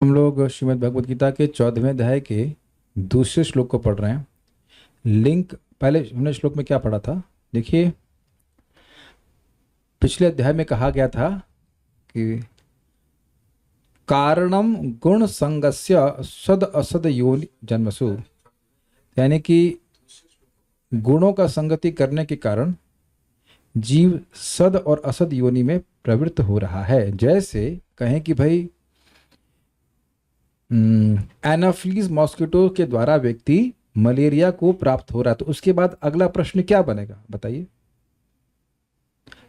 हम लोग श्रीमद् भगवद गीता के 14वें अध्याय के दूसरे श्लोक को पढ़ रहे हैं। लिंक पहले हमने श्लोक में क्या पढ़ा था देखिए। पिछले अध्याय में कहा गया था कि कारणम गुण संगस्य सद असद योनि जन्मसु, यानी कि गुणों का संगति करने के कारण जीव सद और असद योनि में प्रवृत्त हो रहा है। जैसे कहें कि भाई एनाफिलीज मॉस्किटो के द्वारा व्यक्ति मलेरिया को प्राप्त हो रहा है, तो उसके बाद अगला प्रश्न क्या बनेगा बताइए।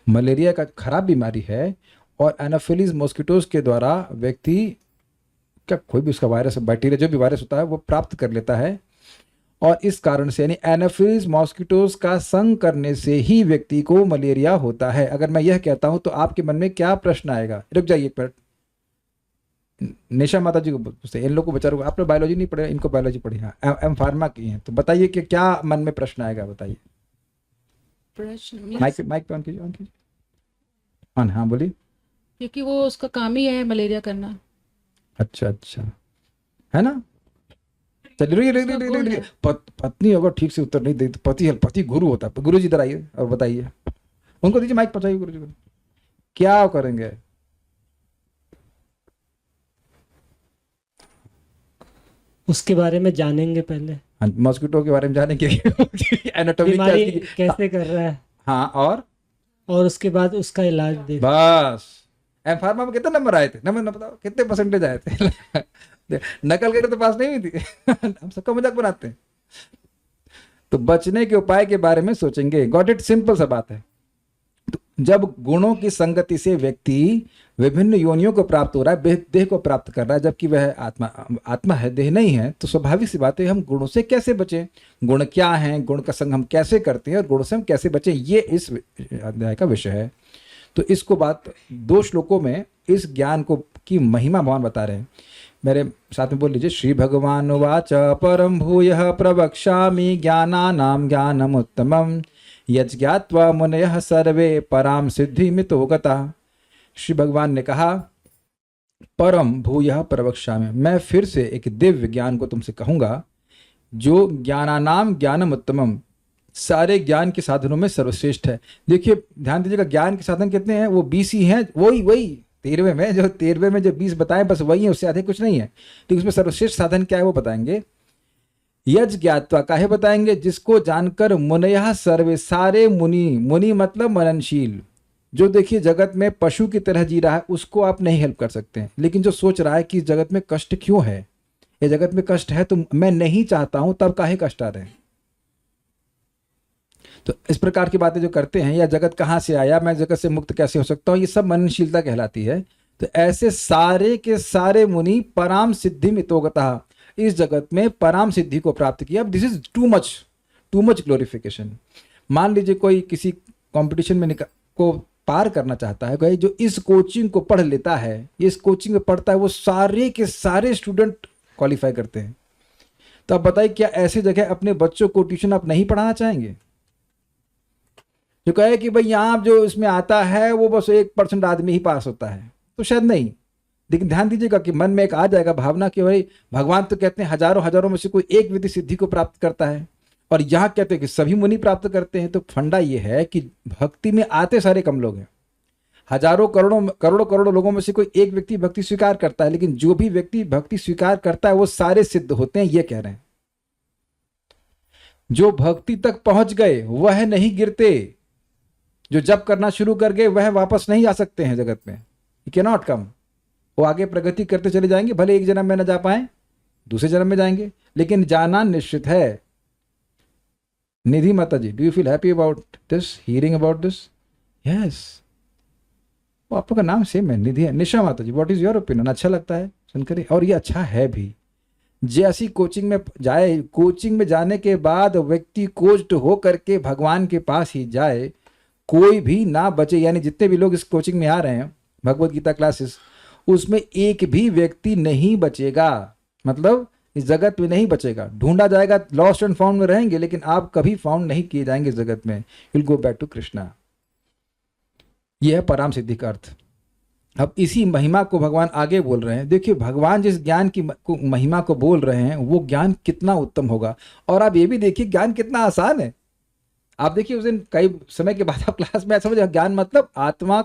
मलेरिया का खराब बीमारी है और एनाफिलीज मॉस्किटोज के द्वारा व्यक्ति क्या कोई भी उसका वायरस बैक्टीरिया जो भी वायरस होता है वो प्राप्त कर लेता है, और इस कारण से यानी एनाफिलीज मॉस्किटोज का संग करने से ही व्यक्ति को मलेरिया होता है। अगर मैं यह कहता हूं तो आपके मन में क्या प्रश्न आएगा? रुक जाइए एक मिनट, निशा माता जी को पूछते हैं, इन लोग को बचा रहा, आपने बायोलॉजी नहीं पढ़े, इनको बायोलॉजी पढ़ी, हाँ एम फार्मा की है, तो बताइए कि क्या मन में प्रश्न आएगा बताइए। प्रश्न माइक माइक पे ऑन कीजिए, ऑन कीजिए, ऑन। हाँ बोलिए। क्योंकि वो उसका काम ही है मलेरिया करना। अच्छा अच्छा, है ना। चलिए उसका गुण है। पत्नी अगर ठीक से उत्तर नहीं दे तो पति गुरु होता है। गुरु जी इधर आइए और बताइए, उनको दीजिए माइक, पहुंचाइए गुरु जी को। क्या करेंगे? उसके बारे में जानेंगे पहले, मॉस्किटो के बारे में जानेंगे एनाटॉमी क्या बीमारी इसकी। कैसे कर रहा है, हाँ और उसके बाद उसका इलाज दे। बस। एम फार्मा में कितने नंबर आए थे? नंबर न बताओ, कितने परसेंटेज आए थे? नकल करके तो पास नहीं हुई थी हम सबका मजाक बनाते हैं। तो बचने के उपाय के बारे में सोचेंगे। Got it? सिंपल सा बात है। तो जब गुणों की संगति से व्यक्ति विभिन्न योनियों को प्राप्त हो रहा है, देह को प्राप्त कर रहा है, जबकि वह आत्मा है, देह नहीं है, तो स्वाभाविक सी बात है हम गुणों से कैसे बचें, गुण क्या हैं, गुण का संग हम कैसे करते हैं और गुणों से हम कैसे बचें, ये इस अध्याय का विषय है। तो इसको बात दो श्लोकों में इस ज्ञान को की महिमा भगवान बता रहे हैं। मेरे साथ में बोल लीजिए। श्री भगवान उवाच परम भूयः प्रवक्ष्यामि ज्ञानानां ज्ञानमुत्तमम् यज्ञात्वा मुनयः सर्वे पराम सिद्धिमितो गताः। श्री भगवान ने कहा परम भूयः प्रवक्ष्यामि, मैं फिर से एक दिव्य ज्ञान को तुमसे कहूंगा जो ज्ञानानाम ज्ञानमुत्तमम्, सारे ज्ञान के साधनों में सर्वश्रेष्ठ है। देखिए ध्यान दीजिएगा, ज्ञान के साधन कितने हैं? वो 20 ही हैं। वही 13वें में जो 20 बताएं बस वही है, उससे अधिक कुछ नहीं है। तो उसमें सर्वश्रेष्ठ साधन क्या है वो बताएंगे। यज ज्ञात्वा काहे बताएंगे? जिसको जानकर मुनयः सर्वे, सारे मुनि, मुनि मतलब मननशील, जो देखिए जगत में पशु की तरह जी रहा है उसको आप नहीं हेल्प कर सकते हैं, लेकिन जो सोच रहा है कि जगत में कष्ट क्यों है, ये जगत में कष्ट है तो मैं नहीं चाहता हूं, तब काहे कष्ट आ रहे हैं। तो इस प्रकार की बातें जो करते हैं, या जगत कहाँ से आया, मैं जगत से मुक्त कैसे हो सकता हूँ, ये सब मननशीलता कहलाती है। तो ऐसे सारे के सारे मुनि पराम सिद्धि मितोगतः, इस जगत में पराम सिद्धि को प्राप्त किया। अब this is too much glorification. मान लीजिए कोई किसी कंपटीशन में को पार करना चाहता है, कोई जो इस कोचिंग को पढ़ लेता है, इस कोचिंग में पढ़ता है, वो सारे के सारे स्टूडेंट क्वालिफाई करते हैं। तो आप बताइए क्या ऐसी जगह अपने बच्चों को ट्यूशन आप नहीं पढ़ाना चाहेंगे? जो कहे कि भाई यहाँ जो इसमें आता है वो बस 1% आदमी ही पास होता है, तो शायद नहीं। लेकिन ध्यान दीजिएगा कि मन में एक आ जाएगा भावना कि भाई भगवान तो कहते हैं हजारों हजारों में से कोई एक व्यक्ति सिद्धि को प्राप्त करता है, और यहाँ कहते हैं कि सभी मुनि प्राप्त करते हैं। तो फंडा ये है कि भक्ति में आते सारे कम लोग हैं। हजारों करोड़ों लोगों में से कोई एक व्यक्ति भक्ति स्वीकार करता है, लेकिन जो भी व्यक्ति भक्ति स्वीकार करता है वो सारे सिद्ध होते हैं, ये कह रहे हैं। जो भक्ति तक पहुंच गए वह नहीं गिरते, जो जब करना शुरू कर गए वह वापस नहीं आ सकते हैं जगत में, यू कैन नॉट कम। वो आगे प्रगति करते चले जाएंगे, भले एक जन्म में न जा पाए दूसरे जन्म में जाएंगे, लेकिन जाना निश्चित है। निधि माता जी, do you feel happy about this, hearing about this? Yes, वो आप लोग का नाम सेम है, निधि है। निशा माता जी, व्हाट इज योर ओपिनियन? अच्छा लगता है सुनकर? और ये अच्छा है भी। जैसी कोचिंग में जाए, कोचिंग में जाने के बाद व्यक्ति कोच्ड हो करके भगवान के पास ही जाए, कोई भी ना बचे। यानी जितने भी लोग इस कोचिंग में आ रहे हैं भगवत गीता क्लासेस, उसमें एक भी व्यक्ति नहीं बचेगा, मतलब इस जगत में नहीं बचेगा, ढूंढा जाएगा, लॉस्ट एंड फाउंड में रहेंगे, लेकिन आप कभी फाउंड नहीं किए जाएंगे इस जगत में। Will go back to Krishna. यह है पराम सिद्धि का अर्थ। अब इसी महिमा को भगवान आगे बोल रहे हैं। देखिए भगवान जिस ज्ञान की महिमा को बोल रहे हैं वो ज्ञान कितना उत्तम होगा। और आप ये भी देखिए ज्ञान कितना आसान है। आप देखिए उस दिन कई समय के बाद आप क्लास में समझ ज्ञान मतलब आत्मा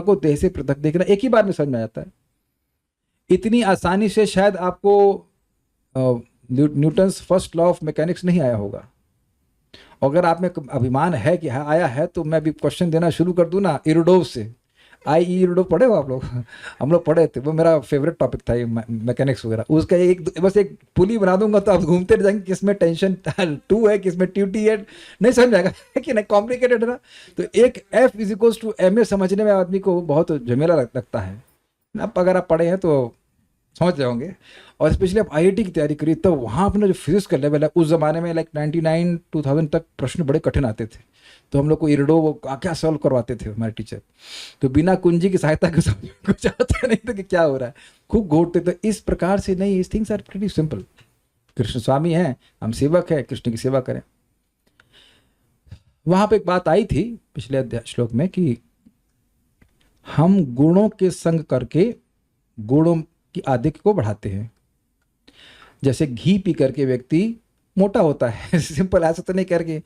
को देह से पृथक देखना एक ही बार में समझ में आ जाता है। इतनी आसानी से शायद आपको Newton's first law of mechanics नहीं आया होगा। अगर आप में अभिमान है कि हाँ आया है तो मैं भी क्वेश्चन देना शुरू कर दूं ना इरोडोव से। इरोडोव पढ़े हो आप लोग? हम लोग पढ़े थे, वो मेरा फेवरेट टॉपिक था ये मैकेनिक्स वगैरह। उसका बस एक पुली बना दूंगा तो आप घूमते रह जाएंगे किसमें टेंशन 2 है किसमें ट्यूटी है, नहीं समझ आएगा कि नहीं, कॉम्प्लिकेटेड है ना। तो एक F = ma समझने में आदमी को बहुत झमेला लगता है। अब अगर आप पढ़े हैं तो समझ जाओगे। और स्पेशली आप IIT की तैयारी करिए तो वहाँ अपना जो फिजिक्स का लेवल है, उस ज़माने में लाइक 99-2000 तक प्रश्न बड़े कठिन आते थे। तो हम लोग को इरोडोव क्या सॉल्व करवाते थे हमारे टीचर। तो बिना कुंजी की सहायता के समझ कुछ आता नहीं था कि क्या हो रहा है, खूब घोटते। तो इस प्रकार से नहीं, these things are pretty simple. Krishna स्वामी हैं, हम सेवक हैं, कृष्ण की सेवा करें। वहाँ पे एक बात आई थी पिछले श्लोक में कि हम गुणों के संग करके गुणों की आधिक्य को बढ़ाते हैं। जैसे घी पी करके व्यक्ति मोटा होता है सिंपल, ऐसा तो नहीं करके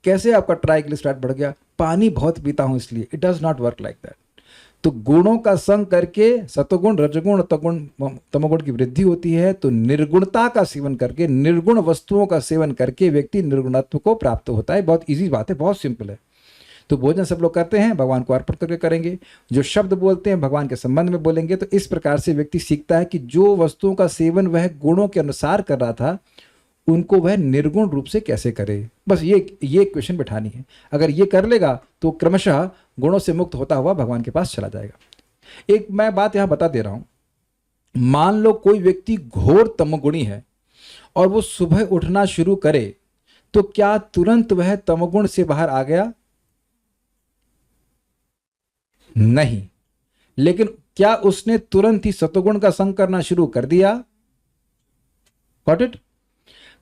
कैसे आपका ट्राइग्लिसराइड बढ़ गया, पानी बहुत पीता हूं इसलिए। It does not work like that. तो गुणों का संग करके सतोगुण रजगुण तमोगुण की वृद्धि होती है। तो निर्गुणता का सेवन करके, निर्गुण वस्तुओं का सेवन करके व्यक्ति निर्गुणत्व को प्राप्त होता है। बहुत इजी बात है, बहुत सिंपल है। तो भोजन सब लोग करते हैं, भगवान को अर्पण करके करेंगे। जो शब्द बोलते हैं भगवान के संबंध में बोलेंगे। तो इस प्रकार से व्यक्ति सीखता है कि जो वस्तुओं का सेवन वह गुणों के अनुसार कर रहा था उनको वह निर्गुण रूप से कैसे करे। बस ये क्वेश्चन बिठानी है। अगर ये कर लेगा तो क्रमशः गुणों से मुक्त होता हुआ भगवान के पास चला जाएगा। एक मैं बात यहां बता दे रहा हूं, मान लो कोई व्यक्ति घोर तमोगुणी है और वो सुबह उठना शुरू करे तो क्या तुरंत वह तमोगुण से बाहर आ गया? नहीं। लेकिन क्या उसने तुरंत ही सतोगुण का संग करना शुरू कर दिया? Got it?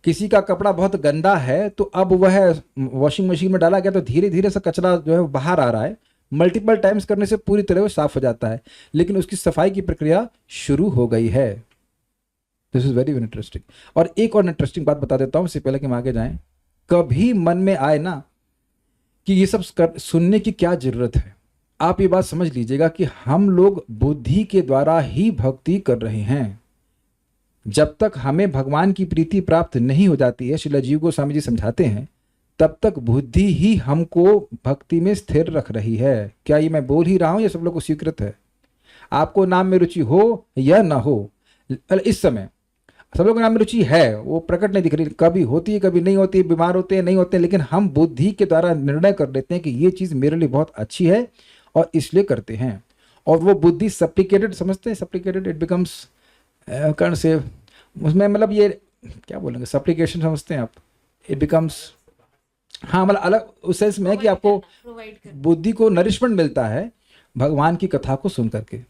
किसी का कपड़ा बहुत गंदा है तो अब वह वॉशिंग मशीन में डाला गया तो धीरे धीरे सा कचरा जो है बाहर आ रहा है। मल्टीपल टाइम्स करने से पूरी तरह वो साफ हो जाता है, लेकिन उसकी सफाई की प्रक्रिया शुरू हो गई है। This is very interesting. और एक और इंटरेस्टिंग बात बता देता हूं इससे पहले कि हम आगे जाएं। कभी मन में आए ना कि ये सब सुनने की क्या जरूरत है, आप ये बात समझ लीजिएगा कि हम लोग बुद्धि के द्वारा ही भक्ति कर रहे हैं। जब तक हमें भगवान की प्रीति प्राप्त नहीं हो जाती है, श्रील जीव गोस्वामी जी समझाते हैं, तब तक बुद्धि ही हमको भक्ति में स्थिर रख रही है। क्या ये मैं बोल ही रहा हूं, ये सब लोग को स्वीकृत है? आपको नाम में रुचि हो या ना हो, इस समय सब लोगों को नाम में रुचि है, वो प्रकट नहीं दिख रही, कभी होती है कभी नहीं होती है, बीमार होते हैं नहीं होते हैं, लेकिन हम बुद्धि के द्वारा निर्णय कर लेते हैं कि ये चीज मेरे लिए बहुत अच्छी है और इसलिए करते हैं। और वो बुद्धि सप्लिकेटेड समझते हैं, सप्लिकेटेड इट बिकम्स कर्ण से, उसमें मतलब ये क्या बोलेंगे, सप्लिकेशन समझते हैं आप, इट बिकम्स, हाँ मतलब अलग उस सेंस में है कि आपको बुद्धि को नरिशमेंट मिलता है भगवान की कथा को सुन करके।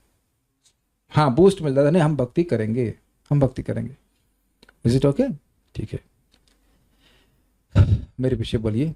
हाँ बूस्ट मिलता है, नहीं हम भक्ति करेंगे, हम भक्ति करेंगे। Is it okay? ठीक है, मेरे पीछे बोलिए।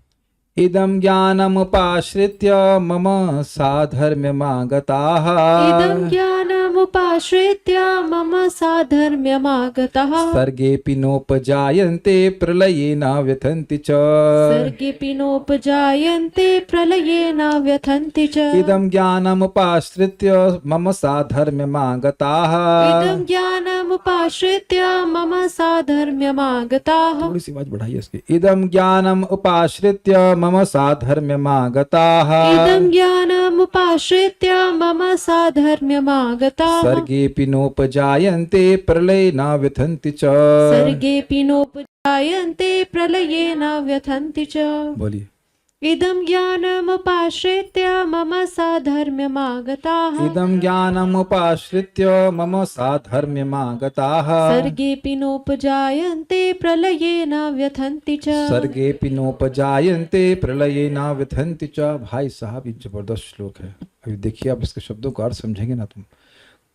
इदं ज्ञानमुपाश्रित्य मम साधर्म्यमागताः। इदं ज्ञानमुपाश्रित्य मम साधर्म्यमागताः। सर्गेऽपि नोपजायन्ते प्रलये न व्यथन्ति च। सर्गेऽपि नोपजायन्ते प्रलये न व्यथन्ति च। इदं ज्ञानमुपाश्रित्य मम साधर्म्यमागताः। इदं ज्ञानमुपाश्रित्य मम साधर्म्यमागताः। थोड़ी सी आवाज बढ़ाइए इसकी। इदं ज्ञानम उपाश्रित्य मम साधर्म्यमागताः। इदं ज्ञानमुपाश्रित्य मम साधर्म्यमागताः। सर्गेऽपि नोपजायन्ते प्रलये न व्यथन्ति च। सर्गेऽपि नोपजायन्ते प्रलये न व्यथन्ति च। बोलिए। इदं ज्ञानमुपाश्रित्य मम साधर्म्यमागताः। इदं ज्ञानमुपाश्रित्य मम साधर्म्यमागताः। सर्गेऽपि नोपजायन्ते प्रलये न व्यथन्ति च। सर्गेऽपि नोपजायन्ते प्रलये न व्यथन्ति च। भाई साहब ये जबरदस्त श्लोक है। अभी देखिए आप इसके शब्दों का अर्थ समझेंगे ना, तुम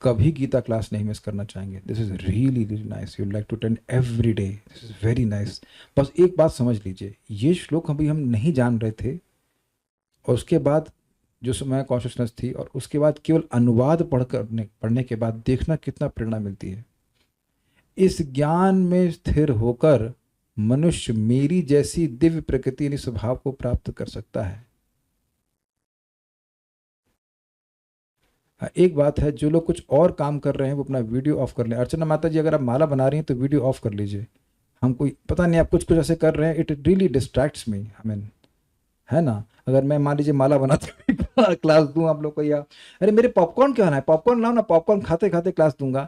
कभी गीता क्लास नहीं मिस करना चाहेंगे। This is really really nice, you like to attend every day, this is very nice. बस एक बात समझ लीजिए, ये श्लोक अभी हम नहीं जान रहे थे और उसके बाद जो समय कॉन्शियसनेस थी, और उसके बाद केवल अनुवाद पढ़ने के बाद देखना कितना प्रेरणा मिलती है। इस ज्ञान में स्थिर होकर मनुष्य मेरी जैसी दिव्य प्रकृति यानी स्वभाव को प्राप्त कर सकता है। एक बात है, जो लोग कुछ और काम कर रहे हैं वो अपना वीडियो ऑफ कर लें। अर्चना माता जी, अगर आप माला बना रही हैं तो वीडियो ऑफ कर लीजिए। हमको पता नहीं आप कुछ कुछ ऐसे कर रहे हैं, it really distracts me. I mean, है ना, अगर मैं मान लीजिए माला बनाते क्लास दूं आप लोग को, या अरे मेरे पॉपकॉर्न क्या है, पॉपकॉर्न लाओ ना, पॉपकॉर्न खाते खाते क्लास दूंगा,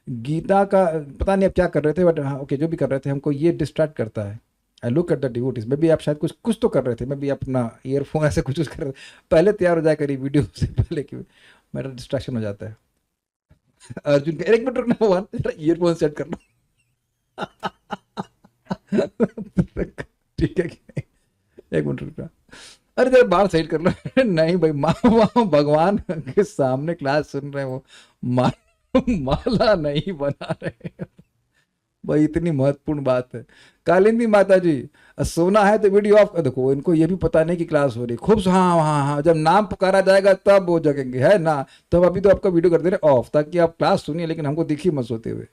गीता का पता नहीं आप क्या कर रहे थे, बट हाँ ओके, जो भी कर रहे थे, हमको ये डिस्ट्रैक्ट करता है। I look at the devotees, may be आप शायद कुछ तो कर रहे थे, मे बी अपना ईयरफोन ऐसे कुछ कर रहे थे, पहले तैयार हो जाए करिए वीडियो से पहले, कि मेरा डिस्ट्रैक्शन हो जाता है। अर्जुन का, एक मिनट रुकना भगवान, ईयरफोन सेट कर लो। ठीक है कि नहीं, एक मिनट रुकना, अरे जरा बाल साइड कर लो। नहीं भाई, वहाँ भगवान के सामने क्लास सुन रहे हैं, वो माला नहीं बना रहे भाई, इतनी महत्वपूर्ण बात है। कालिंदी माता जी, सोना है तो वीडियो ऑफ कर। देखो, इनको ये भी पता नहीं कि क्लास हो रही। खूब, हाँ हाँ हाँ, जब नाम पुकारा जाएगा तब वो जगेंगे, है ना। तो अभी तो आपका वीडियो कर दे रहे ऑफ, ताकि आप क्लास सुनिए, लेकिन हमको दिखिए मत सोते हुए।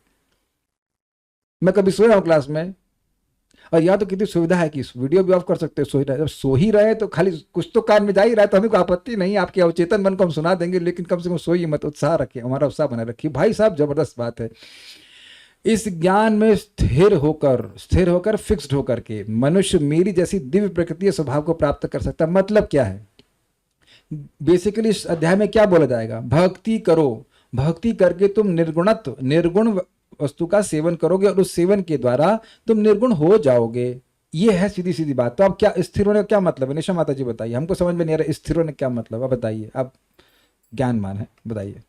मैं कभी सोया हूँ क्लास में, और यहाँ तो कितनी सुविधा है कि वीडियो भी ऑफ कर सकते हैं। जब सो ही रहे तो खाली कुछ तो कान में जा ही रहा है, तो हमें कोई आपत्ति नहीं, आपके अवचेतन मन को हम सुना देंगे, लेकिन कम से कम सोइए मत, उत्साह रखिए, हमारा उत्साह बनाए रखिए। भाई साहब, जबरदस्त बात है। इस ज्ञान में स्थिर होकर फिक्स्ड होकर के मनुष्य मेरी जैसी दिव्य प्रकृति स्वभाव को प्राप्त कर सकता है। मतलब क्या है, बेसिकली इस अध्याय में क्या बोला जाएगा, भक्ति करो, भक्ति करके तुम निर्गुण वस्तु का सेवन करोगे, और उस सेवन के द्वारा तुम निर्गुण हो जाओगे। ये है सीधी सीधी बात। तो अब क्या स्थिर होने का क्या मतलब है, निशा माता जी बताइए, हमको समझ में नहीं आ रहा स्थिर होने का क्या मतलब, अब बताइए, आप ज्ञानमान है, बताइए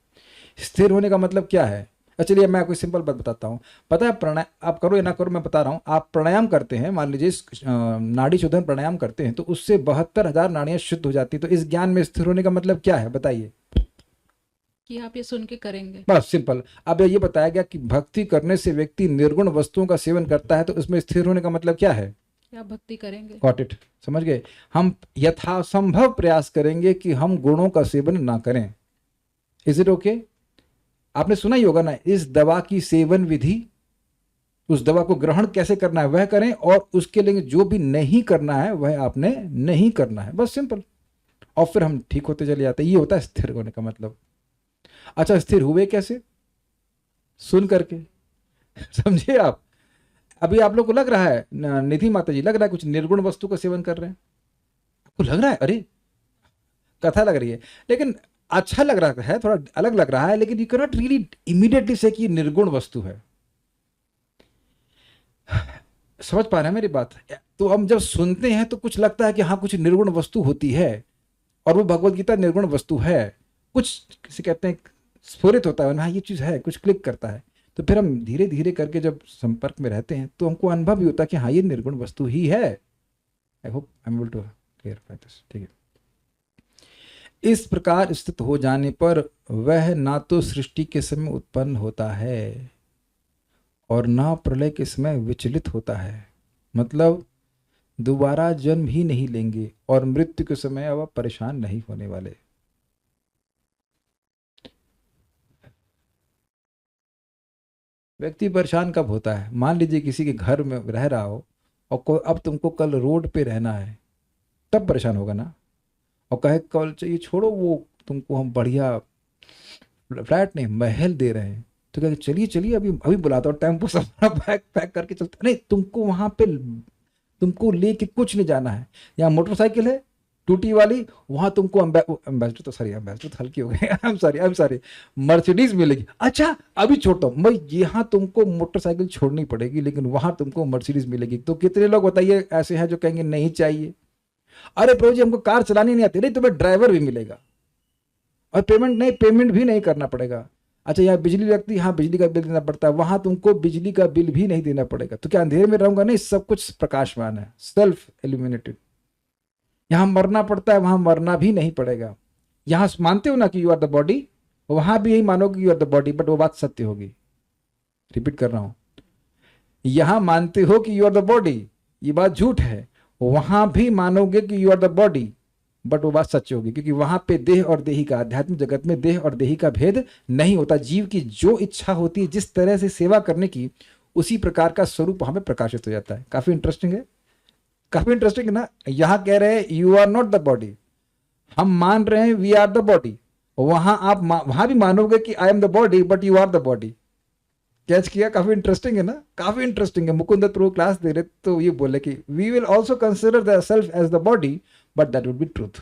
स्थिर होने का मतलब क्या है। चलिए मैं आपको सिंपल बात बताता हूँ। पता है, प्राणायाम आप करो या ना करो, मैं बता रहा हूँ। आप प्राणायाम करते हैं, मान लीजिए नाड़ी शोधन प्राणायाम करते हैं, तो उससे 72,000 नाड़ियाँ शुद्ध हो जाती है। तो इस ज्ञान में स्थिर होने का मतलब क्या है, बताइए। कि आप ये सुन के करेंगे, बस सिंपल। अब ये बताया गया कि भक्ति करने से व्यक्ति निर्गुण वस्तुओं का सेवन करता है, तो उसमें स्थिर होने का मतलब क्या है, कि आप भक्ति करेंगे। गॉट इट, समझ गए। हम यथासंभव प्रयास करेंगे कि हम गुणों का सेवन ना करें। Is it okay? आपने सुना ही होगा ना, इस दवा की सेवन विधि, उस दवा को ग्रहण कैसे करना है वह करें, और उसके लिए जो भी नहीं करना है वह आपने नहीं करना है, बस सिंपल। और फिर हम ठीक होते चले जाते हैं। ये होता है स्थिर होने का मतलब। अच्छा, स्थिर हुए कैसे? सुन करके, समझिए आप। अभी आप लोग को लग रहा है, निधि माता जी, लग रहा है कुछ निर्गुण वस्तु का सेवन कर रहे हैं? आपको लग रहा है, अरे कथा लग रही है, लेकिन अच्छा लग रहा है, थोड़ा अलग लग रहा है, लेकिन you can not really immediately से कि निर्गुण वस्तु है। समझ पा रहे हैं मेरी बात? तो हम जब सुनते हैं तो कुछ लगता है कि हाँ कुछ निर्गुण वस्तु होती है, और वो भगवत गीता निर्गुण वस्तु है। कुछ किसी कहते हैं स्फुरित होता है, हाँ ये चीज़ है, कुछ क्लिक करता है। तो फिर हम धीरे धीरे करके जब संपर्क में रहते हैं तो हमको अनुभव भी होता है कि हाँ ये निर्गुण वस्तु ही है। I hope I am able to clarify this, ठीक है। इस प्रकार स्थित हो जाने पर वह ना तो सृष्टि के समय उत्पन्न होता है और ना प्रलय के समय विचलित होता है। मतलब दोबारा जन्म ही नहीं लेंगे, और मृत्यु के समय अब आप परेशान नहीं होने वाले। व्यक्ति परेशान कब होता है? मान लीजिए किसी के घर में रह रहा हो, और अब तुमको कल रोड पे रहना है, तब परेशान होगा ना। और कहे कल चाहिए, छोड़ो वो तुमको हम बढ़िया फ्लैट नहीं महल दे रहे हैं, तो कहे चलिए चलिए अभी अभी बुलाता हूँ, टेम्पो सब पैक पैक करके चलते। नहीं, तुमको वहाँ पे तुमको लेके कुछ नहीं जाना है। यहाँ मोटरसाइकिल है टूटी वाली, वहाँ तुमको एम्बेसडर तो हल्की हो गई, आई एम सॉरी मर्सिडीज मिलेगी। अच्छा अभी छोड़ता हूँ मैं, यहाँ तुमको मोटरसाइकिल छोड़नी पड़ेगी, लेकिन वहाँ तुमको मर्सिडीज मिलेगी। तो कितने लोग बताइए ऐसे हैं जो कहेंगे नहीं चाहिए? अरे प्रभु जी हमको कार चलानी नहीं आती। नहीं, तुम्हें ड्राइवर भी मिलेगा, और पेमेंट भी नहीं करना पड़ेगा। अच्छा यहाँ बिजली लगती है, हाँ बिजली का बिल देना पड़ता है, वहां तुमको बिजली का बिल भी नहीं देना पड़ेगा। तो क्या अंधेरे में रहूंगा? नहीं, सब कुछ प्रकाशमान है, सेल्फ इल्यूमिनेटेड। यहाँ मरना पड़ता है, वहां मरना भी नहीं पड़ेगा। यहाँ मानते हो ना कि यू आर द बॉडी, वहां भी यही मानोगे you are the body, but वो बात सत्य होगी। रिपीट कर रहा हूं, यहां मानते हो कि यू आर द बॉडी, ये बात झूठ है। वहां भी मानोगे कि you are the body, but वो बात सच होगी, क्योंकि वहां पे देह और देही का, आध्यात्मिक जगत में देह और देही का भेद नहीं होता। जीव की जो इच्छा होती है जिस तरह से सेवा करने की, उसी प्रकार का स्वरूप हमें प्रकाशित हो जाता है। काफी इंटरेस्टिंग है, काफी इंटरेस्टिंग है ना। यहाँ कह रहे हैं you are not the body, हम मान रहे हैं वी आर द बॉडी। वहां आप वहां भी मानोगे कि I am the body but you are the body. Catch किया? काफी इंटरेस्टिंग है ना, काफी इंटरेस्टिंग है। मुकुंद दत्त प्रभु क्लास दे रहे तो ये बोले कि we will also consider the self as the body but that would be truth.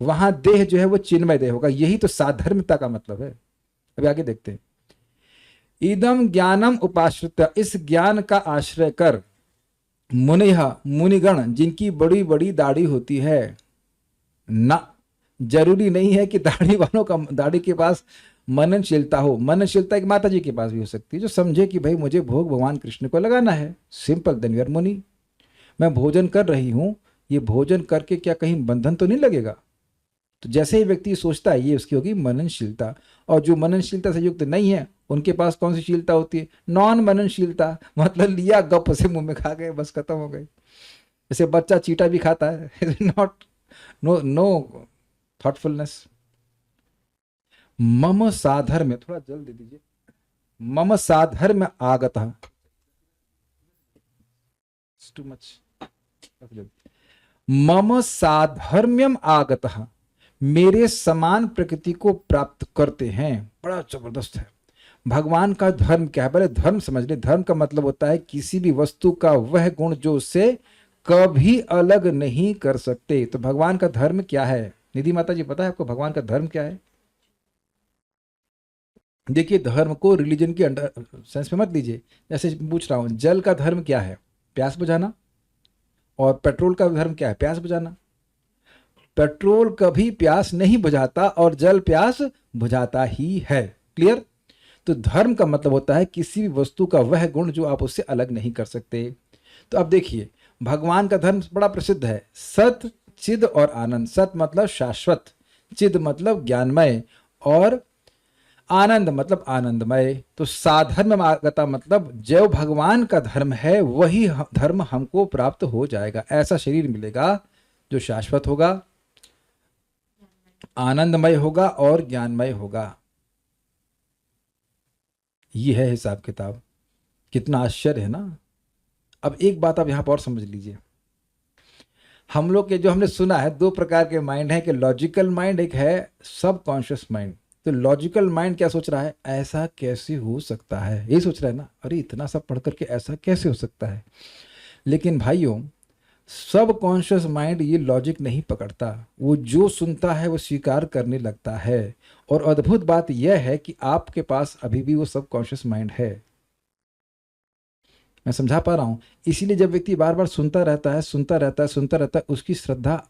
वहां देह जो है वो चिन्मय देह होगा। यही तो साधर्मता का मतलब है। अभी आगे देखते हैं। इदम ज्ञानम उपाश्रित, इस ज्ञान का आश्रय कर, मुनिह मुनिगण, जिनकी बड़ी बड़ी दाढ़ी होती है ना, जरूरी नहीं है कि दाढ़ी वालों का, दाढ़ी के पास मननशीलता हो। मननशीलता एक माता जी के पास भी हो सकती है, जो समझे कि भाई मुझे भोग भगवान कृष्ण को लगाना है। सिंपल, देन यू आर मुनि। मैं भोजन कर रही हूं, ये भोजन करके क्या कहीं बंधन तो नहीं लगेगा? तो जैसे ही व्यक्ति सोचता है, ये उसकी होगी मननशीलता। और जो मननशीलता से युक्त नहीं है, उनके पास कौन सी शीलता होती है? नॉन मननशीलता, मतलब लिया गप से मुंह में खा गए, बस खत्म हो गई। जैसे बच्चा चीटा भी खाता है, नॉट नो थॉटफुलनेस। मम साधर्म, थोड़ा जल दे दीजिए। मम साधर्म आगत, टू मच। मम साधर्म्यम आगत, मेरे समान प्रकृति को प्राप्त करते हैं। बड़ा जबरदस्त है। भगवान का धर्म क्या है? पहले धर्म समझ ले। धर्म का मतलब होता है किसी भी वस्तु का वह गुण जो उससे कभी अलग नहीं कर सकते। तो भगवान का धर्म क्या है? निधि माता जी, पता है आपको भगवान का धर्म क्या है? देखिए, धर्म को रिलीजन के अंडर सेंस में मत लीजिए। जैसे पूछ रहा हूं, जल का धर्म क्या है? प्यास बुझाना। और पेट्रोल का धर्म क्या है? प्यास बुझाना। पेट्रोल कभी प्यास नहीं बुझाता और जल प्यास बुझाता ही है। क्लियर? तो धर्म का मतलब होता है किसी भी वस्तु का वह गुण जो आप उससे अलग नहीं कर सकते। तो अब देखिए, भगवान का धर्म बड़ा प्रसिद्ध है। सत, चिद और आनंद। सत मतलब शाश्वत, चिद मतलब ज्ञानमय, और आनंद मतलब आनंदमय। तो साधर्म आगता मतलब जो भगवान का धर्म है वही धर्म हमको प्राप्त हो जाएगा। ऐसा शरीर मिलेगा जो शाश्वत होगा, आनंदमय होगा और ज्ञानमय होगा। ये है हिसाब किताब। कितना आश्चर्य है ना। अब एक बात आप यहां पर और समझ लीजिए। हम लोग के जो हमने सुना है, दो प्रकार के माइंड है, कि लॉजिकल माइंड, एक है सब कॉन्शियस माइंड। तो लॉजिकल माइंड क्या सोच रहा है? ऐसा कैसे हो सकता है, ये सोच रहा है ना। अरे इतना सब पढ़ करके ऐसा कैसे हो सकता है। लेकिन भाइयों, सब कॉन्शियस माइंड ये लॉजिक नहीं पकड़ता। वो जो सुनता है वो स्वीकार करने लगता है। और अद्भुत बात यह है कि आपके पास अभी भी वो सब कॉन्शियस माइंड है। मैं समझा पा रहा हूं? इसीलिए जब व्यक्ति बार बार सुनता रहता है, सुनता रहता है, सुनता रहता है, उसकी श्रद्धा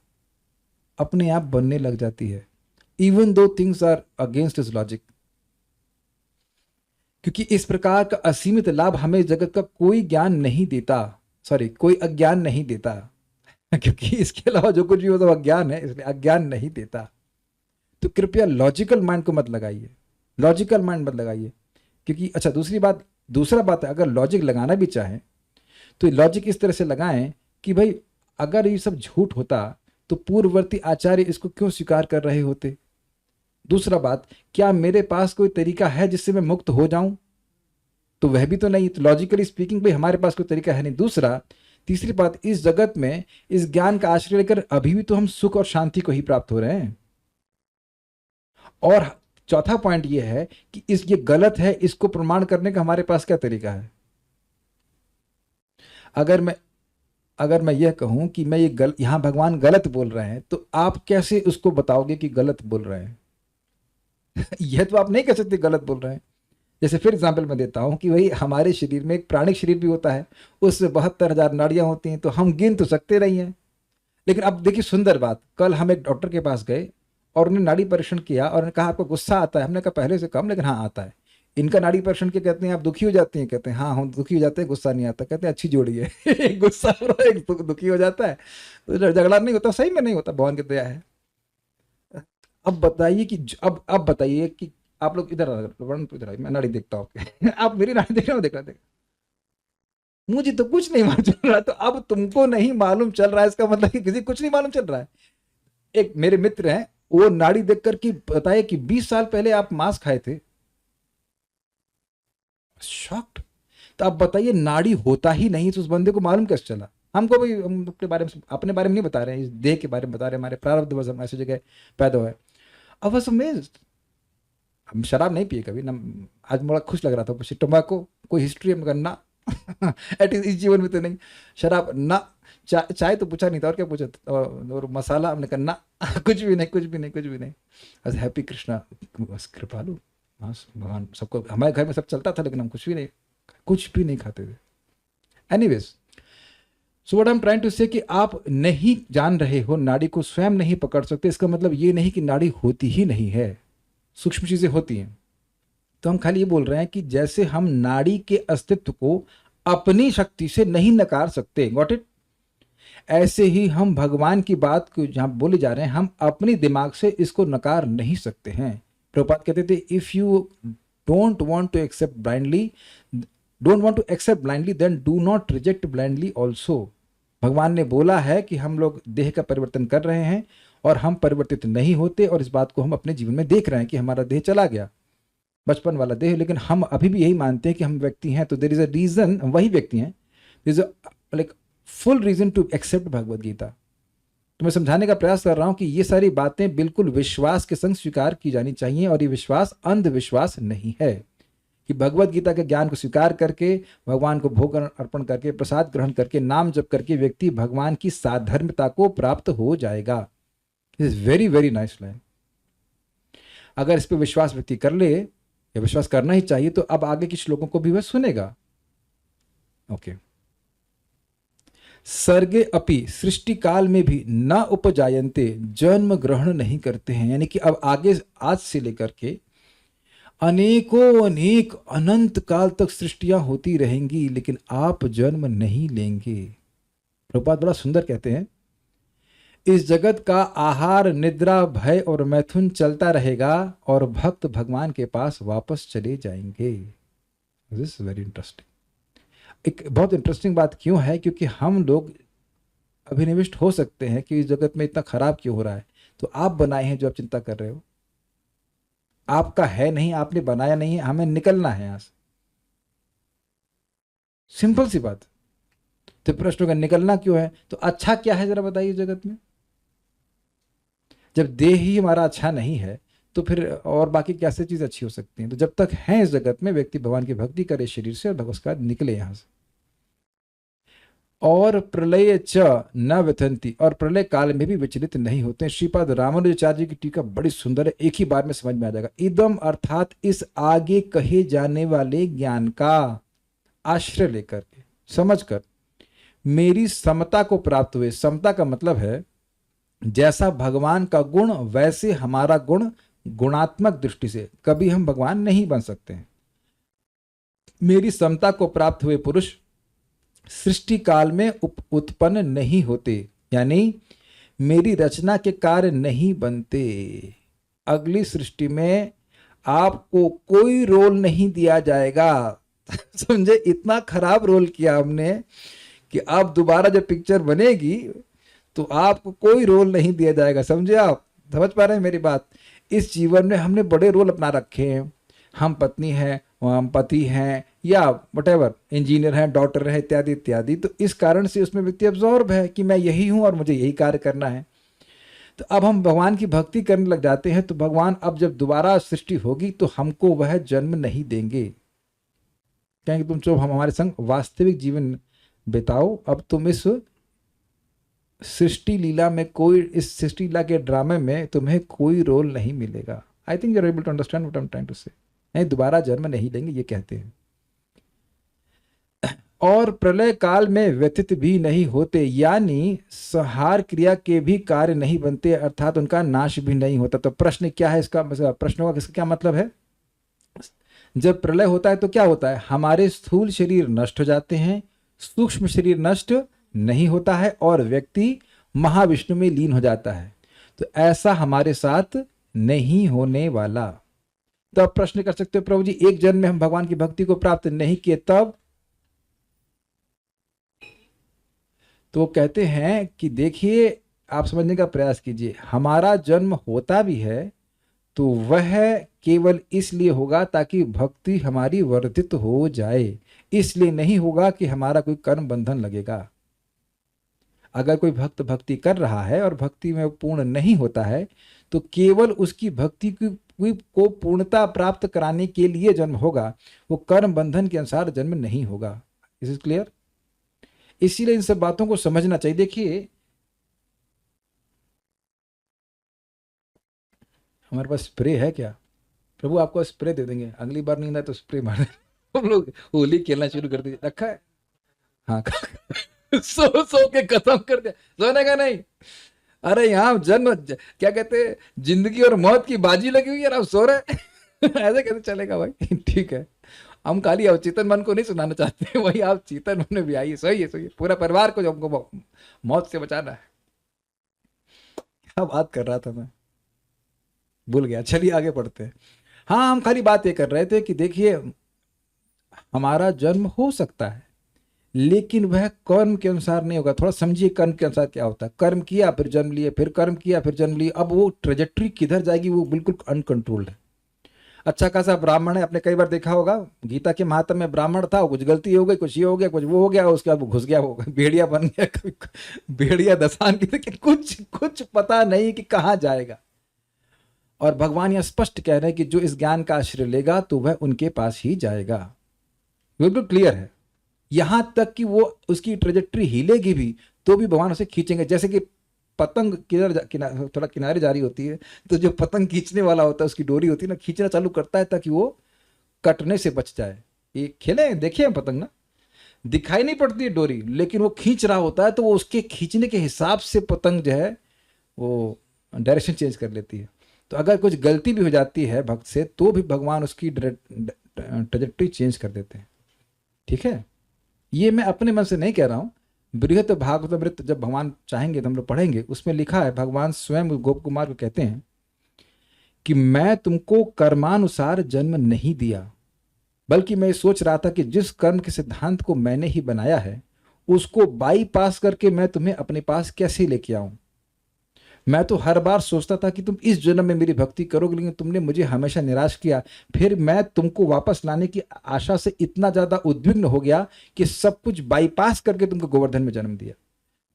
अपने आप बनने लग जाती है, even though things are against his logic. क्योंकि इस प्रकार का असीमित लाभ हमें जगत का कोई ज्ञान नहीं देता, कोई अज्ञान नहीं देता। क्योंकि इसके अलावा जो कुछ भी हो सब अज्ञान है, इसलिए अज्ञान नहीं देता। तो कृपया लॉजिकल माइंड को मत लगाइए, लॉजिकल माइंड मत लगाइए। क्योंकि अच्छा, दूसरा बात है, अगर लॉजिक लगाना भी चाहें तो लॉजिक इस तरह से लगाएं कि भाई अगर ये सब झूठ होता तो पूर्ववर्ती आचार्य इसको क्यों स्वीकार कर रहे होते। दूसरा बात, क्या मेरे पास कोई तरीका है जिससे मैं मुक्त हो जाऊं? तो वह भी तो नहीं। तो लॉजिकली स्पीकिंग भाई हमारे पास कोई तरीका है नहीं। तीसरी बात, इस जगत में इस ज्ञान का आश्रय लेकर अभी भी तो हम सुख और शांति को ही प्राप्त हो रहे हैं। और चौथा पॉइंट यह है कि ये गलत है, इसको प्रमाण करने का हमारे पास क्या तरीका है? अगर मैं यह कहूं कि मैं यहां भगवान गलत बोल रहे हैं, तो आप कैसे उसको बताओगे कि गलत बोल रहे हैं? यह तो आप नहीं कह सकते गलत बोल रहे हैं। जैसे फिर एग्जाम्पल मैं देता हूं कि भाई हमारे शरीर में एक प्राणिक शरीर भी होता है, उससे 72,000 नाड़ियां होती हैं, तो हम गिन तो सकते नहीं हैं। लेकिन अब देखिए सुंदर बात, कल हम एक डॉक्टर के पास गए और उन्हें नाड़ी परीक्षण किया और उन्होंने कहा आपको गुस्सा आता है? हमने कहा पहले से कम, लेकिन हाँ आता है। इनका नाड़ी परीक्षण के कहते हैं आप दुखी हो जाते हैं? कहते हैं हाँ हम दुखी हो जाते हैं, गुस्सा नहीं आता। कहते हैं अच्छी जोड़ी है। एक गुस्सा हो रहा है, एक दुखी हो जाता है, तो झगड़ा नहीं होता। सही में नहीं होता, भगवान की दया है। अब बताइए कि आप लोग इधर इधर मैं नाड़ी देखता हूँ। आप मेरी नाड़ी देख रहे हो? देख रहा मुझे तो कुछ नहीं मालूम चल रहा। तो अब तुमको नहीं मालूम चल रहा है, इसका मतलब कि किसी कुछ नहीं मालूम चल रहा है। एक मेरे मित्र हैं, वो नाड़ी देख कर के बताए कि 20 साल पहले आप मांस खाए थे। शॉक्ड। तो आप बताइए, नाड़ी होता ही नहीं तो उस बंदे को मालूम कैसे चला? हमको भी, हम अपने बारे में नहीं बता रहे हैं, इस देह के बारे में बता रहे हैं, हमारे प्रारब्ध बस हम ऐसी जगह पैदा हुए। I was amazed. हम शराब नहीं पिए कभी ना, आज बड़ा खुश लग रहा था। पीछे टोबैको कोई हिस्ट्री हम करना एटलीस्ट इस जीवन में तो नहीं, शराब ना, चाय तो पूछा नहीं था, और क्या पूछा था, और मसाला हमने करना कुछ भी नहीं, कुछ भी नहीं, कुछ भी नहीं। बस हैप्पी कृष्णा, बस कृपालु, बस भगवान सबको। हमारे घर में सब चलता था लेकिन हम कुछ भी नहीं खाते थे। Anyways, so what I am trying to say कि आप नहीं जान रहे हो, नाड़ी को स्वयं नहीं पकड़ सकते, इसका मतलब ये नहीं कि नाड़ी होती ही नहीं है, सूक्ष्म चीजें होती हैं। तो हम खाली ये बोल रहे हैं कि जैसे हम नाड़ी के अस्तित्व को अपनी शक्ति से नहीं नकार सकते, गॉट इट, ऐसे ही हम भगवान की बात को जहां बोले जा रहे हैं, हम अपनी दिमाग से इसको नकार नहीं सकते हैं। प्रभुपाद कहते थे, if you don't want to accept blindly then do not reject blindly also. भगवान ने बोला है कि हम लोग देह का परिवर्तन कर रहे हैं और हम परिवर्तित नहीं होते, और इस बात को हम अपने जीवन में देख रहे हैं कि हमारा देह चला गया, बचपन वाला देह, लेकिन हम अभी भी यही मानते हैं कि हम व्यक्ति हैं। तो देयर इज अ रीजन, वही व्यक्ति हैं, there is a like full reason to accept Bhagavad Gita. तो मैं समझाने का प्रयास कर रहा हूं कि ये सारी बातें बिल्कुल विश्वास के संग स्वीकार की जानी चाहिए, और ये विश्वास अंधविश्वास नहीं है कि भगवद गीता के ज्ञान को स्वीकार करके, भगवान को भोग अर्पण करके, प्रसाद ग्रहण करके, नाम जप करके व्यक्ति भगवान की साधर्मता को प्राप्त हो जाएगा। Is very very nice line. अगर इस पर विश्वास व्यक्ति कर ले, या विश्वास करना ही चाहिए, तो अब आगे के श्लोकों को भी वह सुनेगा। ओके। सर्गे अपि, सृष्टि काल में भी न उपजायन्ते, जन्म ग्रहण नहीं करते हैं। यानी कि अब आगे, आज से लेकर के अनेकों अनेक अनंत काल तक सृष्टियां होती रहेंगी, लेकिन आप जन्म नहीं लेंगे। प्रभुपाद बड़ा सुंदर कहते हैं, इस जगत का आहार, निद्रा, भय और मैथुन चलता रहेगा, और भक्त भगवान के पास वापस चले जाएंगे। This is very interesting. एक बहुत इंटरेस्टिंग बात क्यों है? क्योंकि हम लोग अभिनिविष्ट हो सकते हैं कि इस जगत में इतना खराब क्यों हो रहा है। तो आप बनाए हैं जो आप चिंता कर रहे हो, आपका है नहीं, आपने बनाया नहीं है, हमें निकलना है यहां से। सिंपल सी बात। तो प्रश्न का निकलना क्यों है? तो अच्छा क्या है जरा बताइए जगत में? जब देह ही हमारा अच्छा नहीं है तो फिर और बाकी कैसे चीज अच्छी हो सकती है? तो जब तक है इस जगत में, व्यक्ति भगवान की भक्ति करे शरीर से, और भगवत निकले यहां से। और प्रलय च न व्यथंती, और प्रलय काल में भी विचलित नहीं होते। श्रीपाद रामानुजाचार्य जी की टीका बड़ी सुंदर है, एक ही बार में समझ में आ जाएगा। इदम अर्थात इस आगे कहे जाने वाले ज्ञान का आश्रय लेकर के, समझकर मेरी समता को प्राप्त हुए। समता का मतलब है जैसा भगवान का गुण वैसे हमारा गुण, गुणात्मक दृष्टि से कभी हम भगवान नहीं बन सकते हैं। मेरी समता को प्राप्त हुए पुरुष सृष्टि काल में उत्पन्न नहीं होते, यानी मेरी रचना के कार्य नहीं बनते। अगली सृष्टि में आपको कोई रोल नहीं दिया जाएगा। समझे? इतना खराब रोल किया हमने कि अब दोबारा जब पिक्चर बनेगी तो आपको कोई रोल नहीं दिया जाएगा। समझे? आप समझ पा रहे हैं मेरी बात? इस जीवन में हमने बड़े रोल अपना रखे हैं। हम पत्नी हैं, हम पति हैं, या वटेवर, इंजीनियर हैं, डॉक्टर हैं, इत्यादि इत्यादि। तो इस कारण से उसमें व्यक्ति अब्जॉर्ब है कि मैं यही हूं और मुझे यही कार्य करना है। तो अब हम भगवान की भक्ति करने लग जाते हैं, तो भगवान अब जब दोबारा सृष्टि होगी तो हमको वह जन्म नहीं देंगे। कहेंगे तुम जो हम हमारे संग वास्तविक जीवन बिताओ, अब तुम इस सृष्टि लीला में कोई, इस सृष्टि लीला के ड्रामे में तुम्हें कोई रोल नहीं मिलेगा। I think you are able to understand what I am trying to say. नहीं, दोबारा जन्म नहीं लेंगे ये कहते हैं। और प्रलय काल में व्यथित भी नहीं होते, यानी संहार क्रिया के भी कार्य नहीं बनते, अर्थात उनका नाश भी नहीं होता। तो प्रश्न क्या है इसका? प्रश्नों का इसका क्या मतलब है? जब प्रलय होता है तो क्या होता है? हमारे स्थूल शरीर नष्ट हो जाते हैं, सूक्ष्म शरीर नष्ट नहीं होता है, और व्यक्ति महाविष्णु में लीन हो जाता है। तो ऐसा हमारे साथ नहीं होने वाला। तो आप प्रश्न कर सकते हो, प्रभु जी एक जन्म में हम भगवान की भक्ति को प्राप्त नहीं किए तब? तो वो कहते हैं कि देखिए, आप समझने का प्रयास कीजिए, हमारा जन्म होता भी है तो वह केवल इसलिए होगा ताकि भक्ति हमारी वर्धित हो जाए, इसलिए नहीं होगा कि हमारा कोई कर्म बंधन लगेगा। अगर कोई भक्त भक्ति कर रहा है और भक्ति में पूर्ण नहीं होता है तो केवल उसकी भक्ति को पूर्णता प्राप्त कराने के लिए जन्म होगा, वो कर्म बंधन के अनुसार जन्म नहीं होगा। Is it clear? इसीलिए इन सब बातों को समझना चाहिए। देखिए, हमारे पास स्प्रे है क्या? प्रभु आपको स्प्रे दे देंगे, अगली बार नींद आए तो स्प्रे मार देंगे। हम लोग होली खेलना शुरू कर दीजिए। रखा है? हाँ। सो सो के खत्म कर दिया, सोने का नहीं। अरे यहाँ जन्म क्या कहते हैं, जिंदगी और मौत की बाजी लगी हुई है, आप सो रहे। ऐसे कैसे चलेगा भाई? ठीक है, हम खाली अवचेतन मन को नहीं सुनाना चाहते, वही आप चेतन मन में भी आइए। सही है, सही है। पूरा परिवार को जो हमको मौत से बचाना है। क्या बात कर रहा था मैं, भूल गया। चलिए आगे बढ़ते हैं। हाँ, हम खाली बात ये कर रहे थे कि देखिए, हमारा जन्म हो सकता है लेकिन वह कर्म के अनुसार नहीं होगा। थोड़ा समझिए कर्म के अनुसार क्या होता है। कर्म किया फिर जन्म लिए, फिर कर्म किया फिर जन्म लिए, अब वो ट्रेजेक्ट्री किधर जाएगी वो बिल्कुल अनकंट्रोल्ड है। अच्छा खासा ब्राह्मण है, आपने कई बार देखा होगा, गीता के महात्म में ब्राह्मण था, कुछ गलती हो गई, कुछ ये हो गया, कुछ वो हो गया, उसके बाद वो घुस गया, वो भेड़िया बन गया, कभी भेड़िया दसान की, कुछ कुछ पता नहीं कि कहाँ जाएगा। और भगवान यह स्पष्ट कह रहे हैं कि जो इस ज्ञान का आश्रय लेगा तो वह उनके पास ही जाएगा। बिल्कुल क्लियर है। यहां तक कि वो उसकी ट्रेजेक्ट्री हिलेगी भी तो भी भगवान उसे खींचेंगे। जैसे कि पतंग थोड़ा किनारे जा रही होती है तो जो पतंग खींचने वाला होता है, उसकी डोरी होती है ना, खींचना चालू करता है ताकि वो कटने से बच जाए। ये खेले देखिए पतंग ना, दिखाई नहीं पड़ती है डोरी, लेकिन वो खींच रहा होता है तो वो उसके खींचने के हिसाब से पतंग जो है वो डायरेक्शन चेंज कर लेती है। तो अगर कुछ गलती भी हो जाती है भक्त से तो भी भगवान उसकी ट्रेजेक्ट्री चेंज कर देते हैं। ठीक है, ये मैं अपने मन से नहीं कह रहा हूं। बृहत भागवतमृत जब भगवान चाहेंगे तो हम लोग पढ़ेंगे, उसमें लिखा है, भगवान स्वयं गोप कुमार को कहते हैं कि मैं तुमको कर्मानुसार जन्म नहीं दिया, बल्कि मैं सोच रहा था कि जिस कर्म के सिद्धांत को मैंने ही बनाया है उसको बाईपास करके मैं तुम्हें अपने पास कैसे लेके आऊं। मैं तो हर बार सोचता था कि तुम इस जन्म में मेरी भक्ति करोगे, लेकिन तुमने मुझे हमेशा निराश किया। फिर मैं तुमको वापस लाने की आशा से इतना ज्यादा उद्विग्न हो गया कि सब कुछ बाईपास करके तुमको गोवर्धन में जन्म दिया।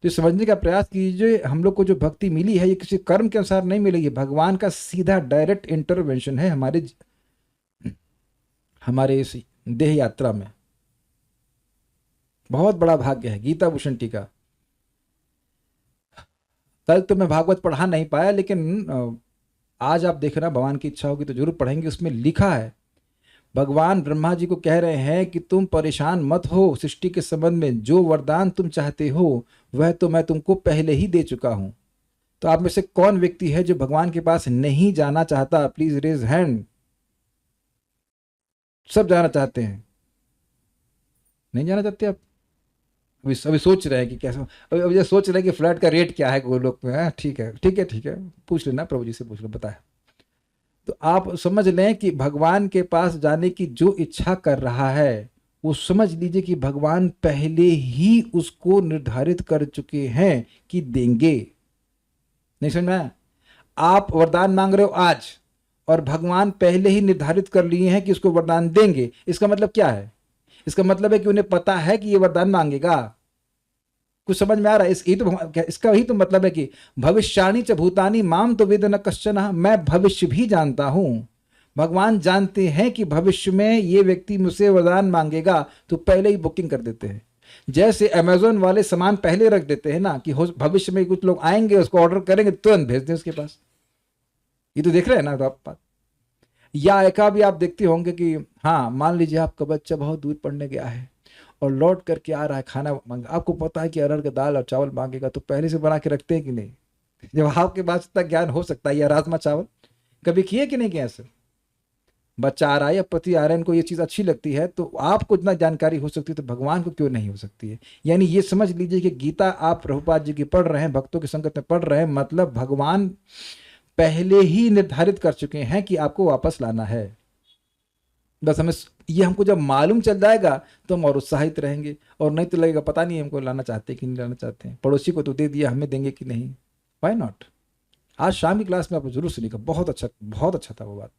तो समझने का प्रयास कीजिए, हम लोग को जो भक्ति मिली है ये किसी कर्म के अनुसार नहीं मिलेगी, भगवान का सीधा डायरेक्ट इंटरवेंशन है हमारे इस देह यात्रा में। बहुत बड़ा भाग्य है। गीता भूषण टीका, कल तो मैं भागवत पढ़ा नहीं पाया, लेकिन आज आप देख रहे हैं, भगवान की इच्छा होगी तो जरूर पढ़ेंगे। उसमें लिखा है, भगवान ब्रह्मा जी को कह रहे हैं कि तुम परेशान मत हो सृष्टि के संबंध में, जो वरदान तुम चाहते हो वह तो मैं तुमको पहले ही दे चुका हूं। तो आप में से कौन व्यक्ति है जो भगवान के पास नहीं जाना चाहता? Please raise hand. सब जाना चाहते हैं? नहीं जाना चाहते आप? अभी सोच रहे हैं कि कैसे, अभी सोच रहे हैं कि फ्लैट का रेट क्या है गोलोक में। ठीक है ठीक है ठीक है, पूछ लेना, प्रभु जी से पूछ लो, बताए। तो आप समझ लें कि भगवान के पास जाने की जो इच्छा कर रहा है वो समझ लीजिए कि भगवान पहले ही उसको निर्धारित कर चुके हैं कि देंगे। नहीं समझ में? आप वरदान मांग रहे हो आज और भगवान पहले ही निर्धारित कर लिए हैं कि उसको वरदान देंगे। इसका मतलब क्या है? इसका मतलब है कि उन्हें पता है कि ये वरदान मांगेगा। कुछ समझ में आ रहा है? इसका ही तो मतलब है कि भविष्याणि च भूतानि माम तो वेद न कश्चन, मैं भविष्य भी जानता हूं। भगवान जानते हैं कि भविष्य में ये व्यक्ति मुझसे वरदान मांगेगा, तो पहले ही बुकिंग कर देते हैं। जैसे अमेजोन वाले सामान पहले रख देते हैं ना कि भविष्य में कुछ लोग आएंगे, उसको ऑर्डर करेंगे, तुरंत भेज दें उसके पास। ये तो देख रहे हैं ना तो आप बात। या एक भी आप देखते होंगे कि हाँ, मान लीजिए आपका बच्चा बहुत दूर पढ़ने गया है और लौट करके आ रहा है, खाना मांगा, आपको पता है कि अरहर का दाल और चावल मांगेगा, तो पहले से बना के रखते हैं कि नहीं? जब आपके पास इतना ज्ञान हो सकता है, या राजमा चावल कभी किए कि नहीं किए? ऐसे बच्चा आ रहा है या पति आ रहा है, इनको ये चीज़ अच्छी लगती है, तो आपको इतना जानकारी हो सकती है, तो भगवान को क्यों नहीं हो सकती है? यानी ये समझ लीजिए कि गीता आप प्रभुपाद जी की पढ़ रहे हैं, भक्तों की संगत में पढ़ रहे हैं, मतलब भगवान पहले ही निर्धारित कर चुके हैं कि आपको वापस लाना है। बस हमें ये हमको जब मालूम चल जाएगा तो हम और उत्साहित रहेंगे, और नहीं तो लगेगा पता नहीं हमको लाना चाहते कि नहीं लाना चाहते हैं। पड़ोसी को तो दे दिया, हमें देंगे कि नहीं। Why not? आज शाम की क्लास में आप जरूर सुनिएगा, बहुत अच्छा था वो बात।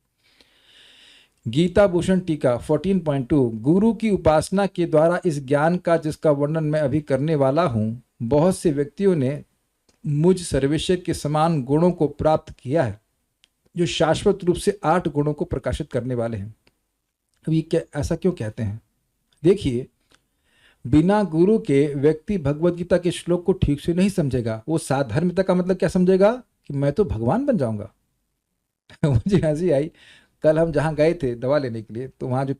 गीता भूषण टीका 14.2, गुरु की उपासना के द्वारा इस ज्ञान का जिसका वर्णन मैं अभी करने वाला हूँ, बहुत से व्यक्तियों ने मुझ सर्वेश्वर के समान गुणों को प्राप्त किया है, जो शाश्वत रूप से 8 गुणों को प्रकाशित करने वाले हैं। अब ये क्या, ऐसा क्यों कहते हैं? देखिए, बिना गुरु के व्यक्ति भगवत गीता के श्लोक को ठीक से नहीं समझेगा। वो साधर्मिता का मतलब क्या समझेगा कि मैं तो भगवान बन जाऊंगा। मुझे हंसी आई, कल हम जहाँ गए थे दवा लेने के लिए, तो वहाँ जो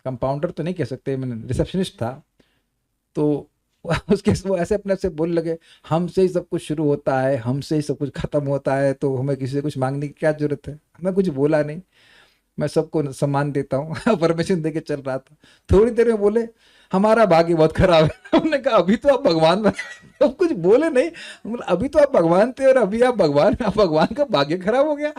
कंपाउंडर तो नहीं कह सकते, मैंने रिसेप्शनिस्ट था, तो उसके वो ऐसे अपने से बोलने लगे, हमसे ही सब कुछ शुरू होता है, हमसे ही सब कुछ खत्म होता है, तो हमें किसी से कुछ मांगने की क्या जरूरत है। मैं कुछ बोला नहीं, मैं सबको सम्मान देता हूँ। परमिशन दे के चल रहा था। थोड़ी देर में बोले हमारा भाग्य बहुत खराब है। हमने कहा अभी तो आप भगवान बने। अब कुछ बोले नहीं, मतलब अभी तो आप भगवान थे और अभी आप भगवान का भाग्य खराब हो गया।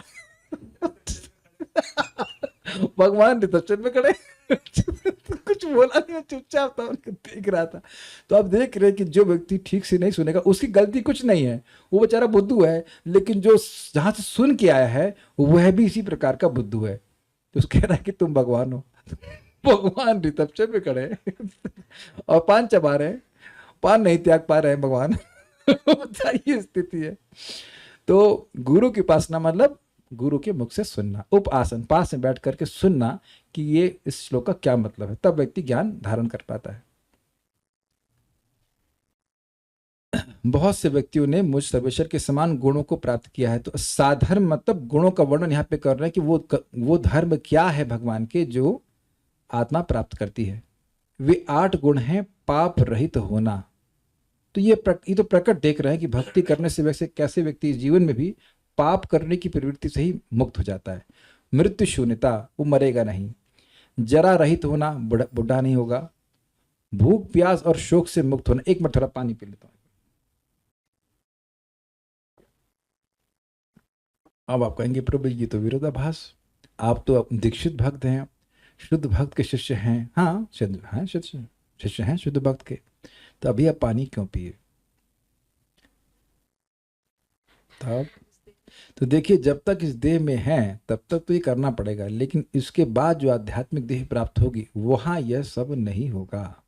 भगवान रिसेप्शन में खड़े, कुछ बोला नहीं, चुपचाप था, उनको देख रहा था। तो आप देख रहे हैं कि जो व्यक्ति ठीक से नहीं सुनेगा उसकी गलती कुछ नहीं है, वो बेचारा बुद्धू है, लेकिन जो जहां से सुन के आया है वह भी इसी प्रकार का बुद्धू है। तो कह रहा है कि तुम भगवान हो। भगवान रिसेप्शन में खड़े और पान चबा रहे हैं, पान नहीं त्याग पा रहे हैं भगवान। ये स्थिति है। तो गुरु की उपासना मतलब गुरु के मुख से सुनना, उपासन, पास में बैठ करके सुनना कि ये इस श्लोक का क्या मतलब है, तब व्यक्ति ज्ञान धारण कर पाता है। बहुत से व्यक्तियों ने मुझ सर्वेश्वर के समान गुणों को प्राप्त किया है। तो साधर्म मतलब गुणों का वर्णन यहाँ पे कर रहे हैं कि वो धर्म क्या है भगवान के जो आत्मा प्राप्त करती है। वे 8 गुण हैं। पाप रहित होना, तो ये तो प्रकट देख रहे हैं कि भक्ति करने से वैसे कैसे व्यक्ति जीवन में भी पाप करने की प्रवृत्ति से ही मुक्त हो जाता है। मृत्यु शून्यता, वो मरेगा नहीं। जरा रहित होना, बुढ़ा नहीं होगा। भूख प्यास और शोक से मुक्त होना। एक मिनट थोड़ा पानी पी लेता हूं। अब आप कहेंगे प्रभु ये तो विरोधाभास, आप तो दीक्षित भक्त हैं, शुद्ध भक्त के शिष्य हैं। हाँ शिष्य हैं शुद्ध भक्त के, तो अभी आप पानी क्यों पिए? तब तो देखिए, जब तक इस देह में हैं तब तक तो ये करना पड़ेगा, लेकिन इसके बाद जो आध्यात्मिक देह प्राप्त होगी वहां यह सब नहीं होगा।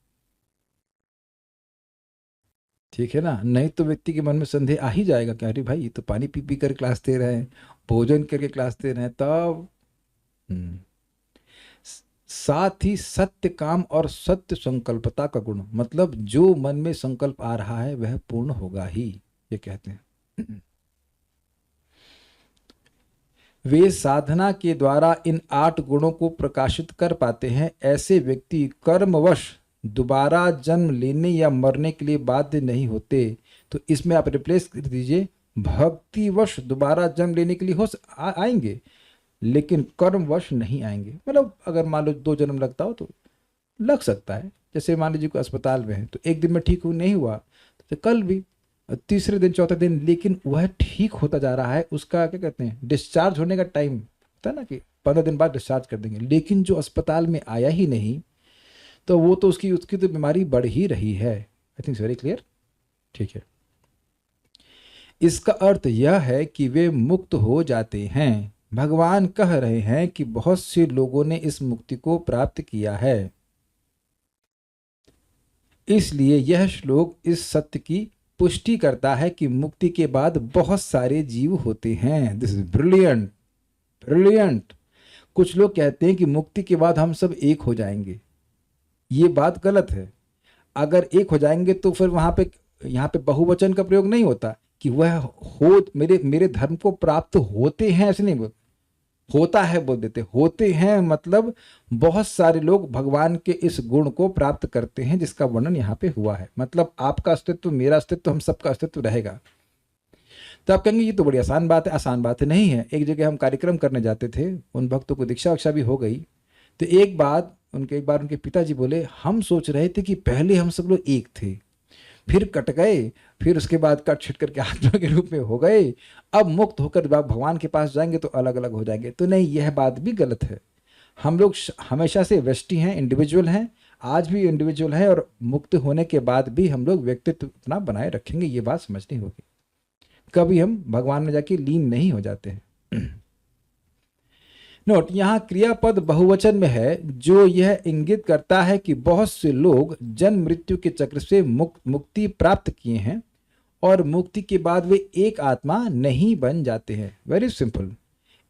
ठीक है ना? नहीं तो व्यक्ति के मन में संदेह आ ही जाएगा कि अरे भाई ये तो पानी पी पी कर क्लास दे रहे हैं, भोजन करके क्लास दे रहे हैं। तब साथ ही सत्य काम और सत्य संकल्पता का गुण, मतलब जो मन में संकल्प आ रहा है वह पूर्ण होगा ही, ये कहते हैं। वे साधना के द्वारा इन 8 गुणों को प्रकाशित कर पाते हैं। ऐसे व्यक्ति कर्मवश दोबारा जन्म लेने या मरने के लिए बाध्य नहीं होते। तो इसमें आप रिप्लेस कर दीजिए, भक्तिवश दोबारा जन्म लेने के लिए आएंगे, लेकिन कर्मवश नहीं आएंगे। मतलब अगर मान लो 2 जन्म लगता हो तो लग सकता है। जैसे मान लीजिए कोई अस्पताल में है तो एक दिन में ठीक नहीं हुआ तो कल भी, तीसरे दिन, चौथे दिन, लेकिन वह ठीक होता जा रहा है। उसका क्या कहते हैं, डिस्चार्ज होने का टाइम होता है ना कि 15 दिन बाद डिस्चार्ज कर देंगे। लेकिन जो अस्पताल में आया ही नहीं तो वो तो उसकी तो बीमारी बढ़ ही रही है। I think very clear. ठीक है, इसका अर्थ यह है कि वे मुक्त हो जाते हैं। भगवान कह रहे हैं कि बहुत से लोगों ने इस मुक्ति को प्राप्त किया है। इसलिए यह श्लोक इस सत्य की पुष्टि करता है कि मुक्ति के बाद बहुत सारे जीव होते हैं। This is brilliant, brilliant. कुछ लोग कहते हैं कि मुक्ति के बाद हम सब एक हो जाएंगे। ये बात गलत है। अगर एक हो जाएंगे तो फिर यहाँ पे बहुवचन का प्रयोग नहीं होता कि वह हो मेरे धर्म को प्राप्त होते हैं, ऐसे नहीं बोलते, होता है बोल देते। होते हैं मतलब बहुत सारे लोग भगवान के इस गुण को प्राप्त करते हैं जिसका वर्णन यहाँ पे हुआ है। मतलब आपका अस्तित्व, मेरा अस्तित्व, हम सबका अस्तित्व रहेगा। तो आप कहेंगे ये तो बड़ी आसान बात है। आसान बात है नहीं है। एक जगह हम कार्यक्रम करने जाते थे, उन भक्तों को दीक्षा वक्षा भी हो गई। तो एक बार उनके पिताजी बोले, हम सोच रहे थे कि पहले हम सब लोग एक थे, फिर कट गए, फिर उसके बाद कट छिट करके आत्मा के रूप में हो गए, अब मुक्त होकर भगवान के पास जाएंगे तो अलग अलग हो जाएंगे। तो नहीं, यह बात भी गलत है। हम लोग हमेशा से व्यष्टि हैं, इंडिविजुअल हैं, आज भी इंडिविजुअल हैं, और मुक्त होने के बाद भी हम लोग व्यक्तित्व अपना बनाए रखेंगे। ये बात समझनी होगी। कभी हम भगवान में जाके लीन नहीं हो जाते हैं। नोट, यहाँ क्रियापद बहुवचन में है, जो यह इंगित करता है कि बहुत से लोग जन्म मृत्यु के चक्र से मुक्ति प्राप्त किए हैं और मुक्ति के बाद वे एक आत्मा नहीं बन जाते हैं। वेरी सिंपल,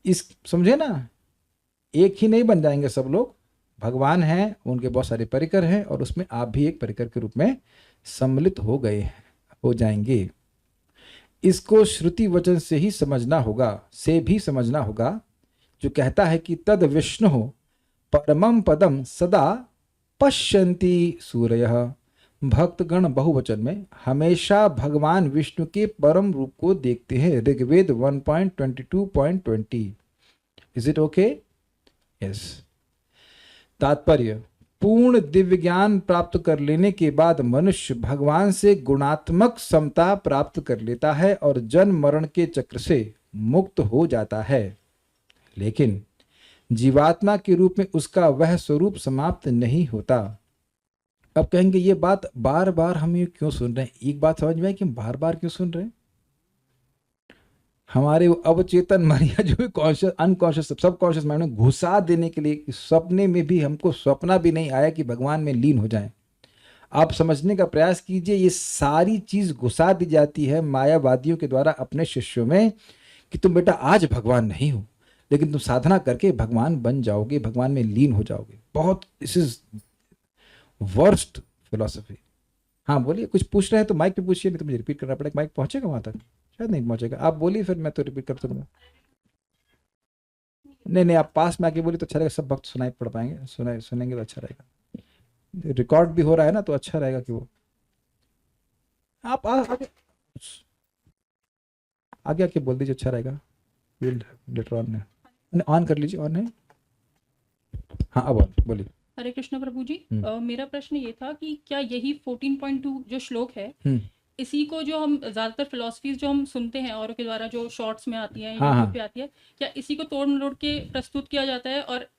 इस समझे ना, एक ही नहीं बन जाएंगे सब लोग। भगवान हैं, उनके बहुत सारे परिकर हैं और उसमें आप भी एक परिकर के रूप में सम्मिलित हो जाएंगे। इसको श्रुति वचन से ही समझना होगा, जो कहता है कि तद विष्णु परमं पदम सदा पश्यन्ति सूरयः। भक्तगण बहुवचन में हमेशा भगवान विष्णु के परम रूप को देखते हैं। Rigveda 1.22.20। Is it okay? Yes. तात्पर्य, पूर्ण दिव्य ज्ञान प्राप्त कर लेने के बाद मनुष्य भगवान से गुणात्मक समता प्राप्त कर लेता है और जन्म मरण के चक्र से मुक्त हो जाता है। लेकिन जीवात्मा के रूप में उसका वह स्वरूप समाप्त नहीं होता। अब कहेंगे ये बात बार बार हम ये क्यों सुन रहे हैं? एक बात समझ में आई कि हम बार बार क्यों सुन रहे हैं? हमारे वो अवचेतन मन या जो भी कॉन्शियस अनकॉन्शियस सब कॉन्शियस माइंड में घुसा देने के लिए, सपने में भी हमको सपना भी नहीं आया कि भगवान में लीन हो जाएं। आप समझने का प्रयास कीजिए, ये सारी चीज घुसा दी जाती है मायावादियों के द्वारा अपने शिष्यों में कि तुम बेटा आज भगवान नहीं हो, लेकिन तुम साधना करके भगवान बन जाओगे, भगवान में लीन हो जाओगे। बहुत, दिस इज वर्स्ट फिलॉसफी। हाँ बोलिए, कुछ पूछ रहे हैं तो माइक पे पूछिए, नहीं तो मुझे रिपीट करना पड़ेगा। माइक पहुंचेगा वहां तक? शायद नहीं पहुंचेगा। आप बोलिए, फिर मैं तो रिपीट कर दूंगा। नहीं, आप पास में आके बोलिए तो अच्छा रहेगा, सब भक्त सुनाई पड़ पाएंगे, सुनेंगे तो अच्छा रहेगा। रिकॉर्ड भी हो रहा है ना, तो अच्छा रहेगा कि वो आप आगे आके बोल दीजिए, अच्छा रहेगा। लेटर ऑन कर लीजिए। ऑन है? हाँ अब ऑन, बोलिए। हरे कृष्ण प्रभु जी, मेरा प्रश्न ये था कि क्या यही 14.2 जो श्लोक है, इसी को जो हम ज्यादातर फिलोसफीज जो हम सुनते हैं औरों के द्वारा जो शॉर्ट्स में आती है, यूट्यूब पे आती है, क्या इसी को तोड़ मरोड़ के प्रस्तुत किया जाता है और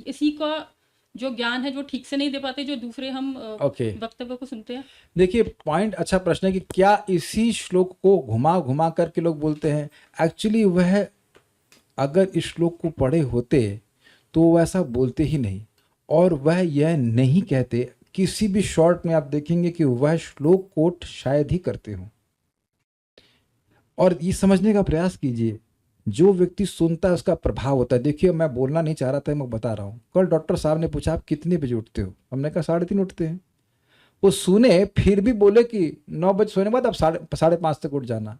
इसी का जो ज्ञान है जो ठीक से नहीं दे पाते, जो दूसरे हम वक्तव्य को सुनते हैं? देखिए, पॉइंट अच्छा प्रश्न है कि क्या इसी श्लोक को घुमा घुमा करके लोग बोलते हैं। एक्चुअली वह अगर इस श्लोक को पढ़े होते तो वैसा बोलते ही नहीं, और वह यह नहीं कहते। किसी भी शॉर्ट में आप देखेंगे कि वह श्लोक कोट शायद ही करते हो। और ये समझने का प्रयास कीजिए, जो व्यक्ति सुनता है उसका प्रभाव होता है। देखिए, मैं बोलना नहीं चाह रहा था, मैं बता रहा हूँ। कल डॉक्टर साहब ने पूछा आप कितने बजे उठते हो? हमने कहा 3:30 उठते हैं। वो सुने फिर भी बोले कि 9 बजे सोने के बाद आप 5:30 तक उठ जाना।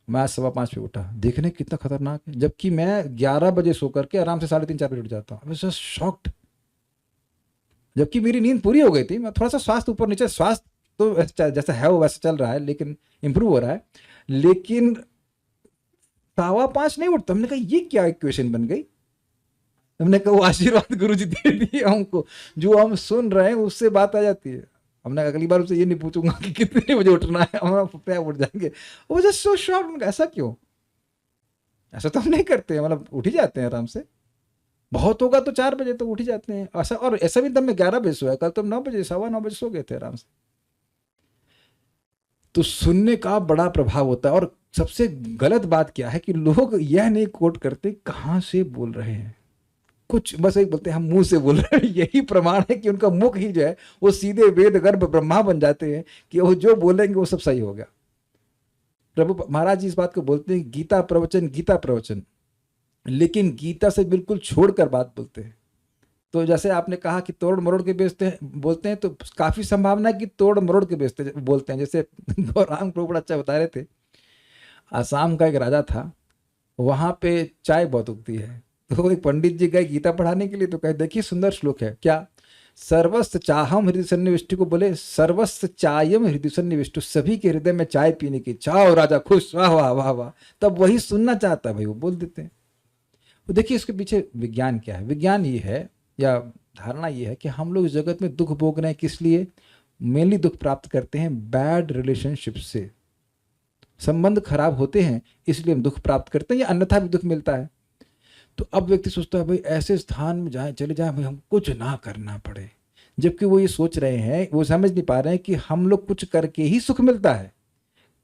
मैं 5:15 पे उठा। देखने कितना खतरनाक है, जबकि मैं 11 बजे सो करके आराम से 3:30-4 बजे उठ जाता हूँ। आई वाज जस्ट शॉक्ड, जबकि मेरी नींद पूरी हो गई थी। मैं थोड़ा सा स्वास्थ्य ऊपर नीचे, स्वास्थ्य तो जैसा है वो वैसा चल रहा है, लेकिन इम्प्रूव हो रहा है, लेकिन 5:15 नहीं उठता। हमने कहा ये क्या इक्वेशन बन गई? हमने कहा वो आशीर्वाद गुरु जी दे दिए हमको, जो हम सुन रहे हैं उससे बात आ जाती है। हमने अगली बार उससे ये नहीं पूछूंगा कि कितने बजे उठना है, हमारा पप्पा उठ जाएंगे। वो जस्ट सो शॉक्ड, ऐसा क्यों? ऐसा तो हम नहीं करते, मतलब उठ ही जाते हैं आराम से। बहुत होगा तो 4 बजे तो उठ ही जाते हैं ऐसा। और ऐसा भी तब मैं 11 बजे सोया, कल तो 9 बजे 9:15 बजे सो गए थे आराम से। तो सुनने का बड़ा प्रभाव होता है। और सबसे गलत बात क्या है कि लोग यह नहीं कोट करते कहाँ से बोल रहे हैं। कुछ बस एक बोलते हैं हम मुंह से बोल रहे हैं। यही प्रमाण है कि उनका मुख ही जो है वो सीधे वेद गर्भ ब्रह्मा बन जाते हैं कि वो जो बोलेंगे वो सब सही हो गया। प्रभु महाराज जी इस बात को बोलते हैं गीता प्रवचन, लेकिन गीता से बिल्कुल छोड़कर बात बोलते हैं। तो जैसे आपने कहा कि तोड़ मरोड़ के बोलते हैं, तो काफी संभावना है कि तोड़ मरोड़ के बोलते हैं। जैसे गौरांग प्रभु बड़ा अच्छा बता रहे थे, आसाम का एक राजा था, वहां पे चाय बहुत उगती है। तो एक पंडित जी गए गीता पढ़ाने के लिए, तो कहे देखिए सुंदर श्लोक है क्या, सर्वस्व चाहम हृदय सन्निविष्टि को बोले सर्वस्व चायम हृदय सन्निविष्टु, सभी के हृदय में चाय पीने की चाह। राजा खुश, वाह वाह वाह वाह। तब वही सुनना चाहता है भाई, वो बोल देते हैं। तो देखिए इसके पीछे विज्ञान क्या है। विज्ञान ये है या धारणा ये है कि हम लोग जगत में दुख भोग रहे हैं, किस लिए? मेनली दुख प्राप्त करते हैं बैड रिलेशनशिप से। संबंध खराब होते हैं इसलिए हम दुख प्राप्त करते हैं, या अन्यथा भी दुख मिलता है। तो अब व्यक्ति सोचता है भाई ऐसे स्थान में चले जाए भाई, हम कुछ ना करना पड़े। जबकि वो ये सोच रहे हैं, वो समझ नहीं पा रहे हैं कि हम लोग कुछ करके ही सुख मिलता है।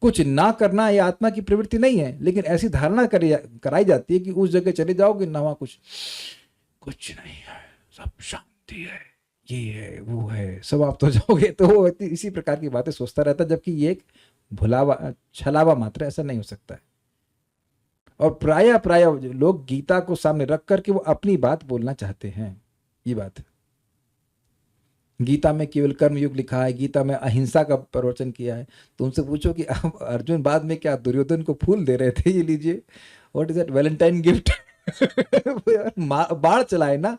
कुछ ना करना ये आत्मा की प्रवृत्ति नहीं है, लेकिन ऐसी धारणा कराई जाती है कि उस जगह चले जाओगे ना, वहां कुछ नहीं है, सब शांति है, ये है वो है, समाप्त हो जाओगे। तो वो इसी प्रकार की बातें सोचता रहता है, जबकि ये एक भुलावा छलावा मात्र, ऐसा नहीं हो सकता है। और प्राय लोग गीता को सामने रख करके वो अपनी बात बोलना चाहते हैं, ये बात है। गीता में केवल कर्मयुग लिखा है, गीता में अहिंसा का प्रवचन किया है। तो उनसे पूछो कि अब अर्जुन बाद में क्या दुर्योधन को फूल दे रहे थे, ये लीजिए, what is that, Valentine gift. बाढ़ चलाए ना।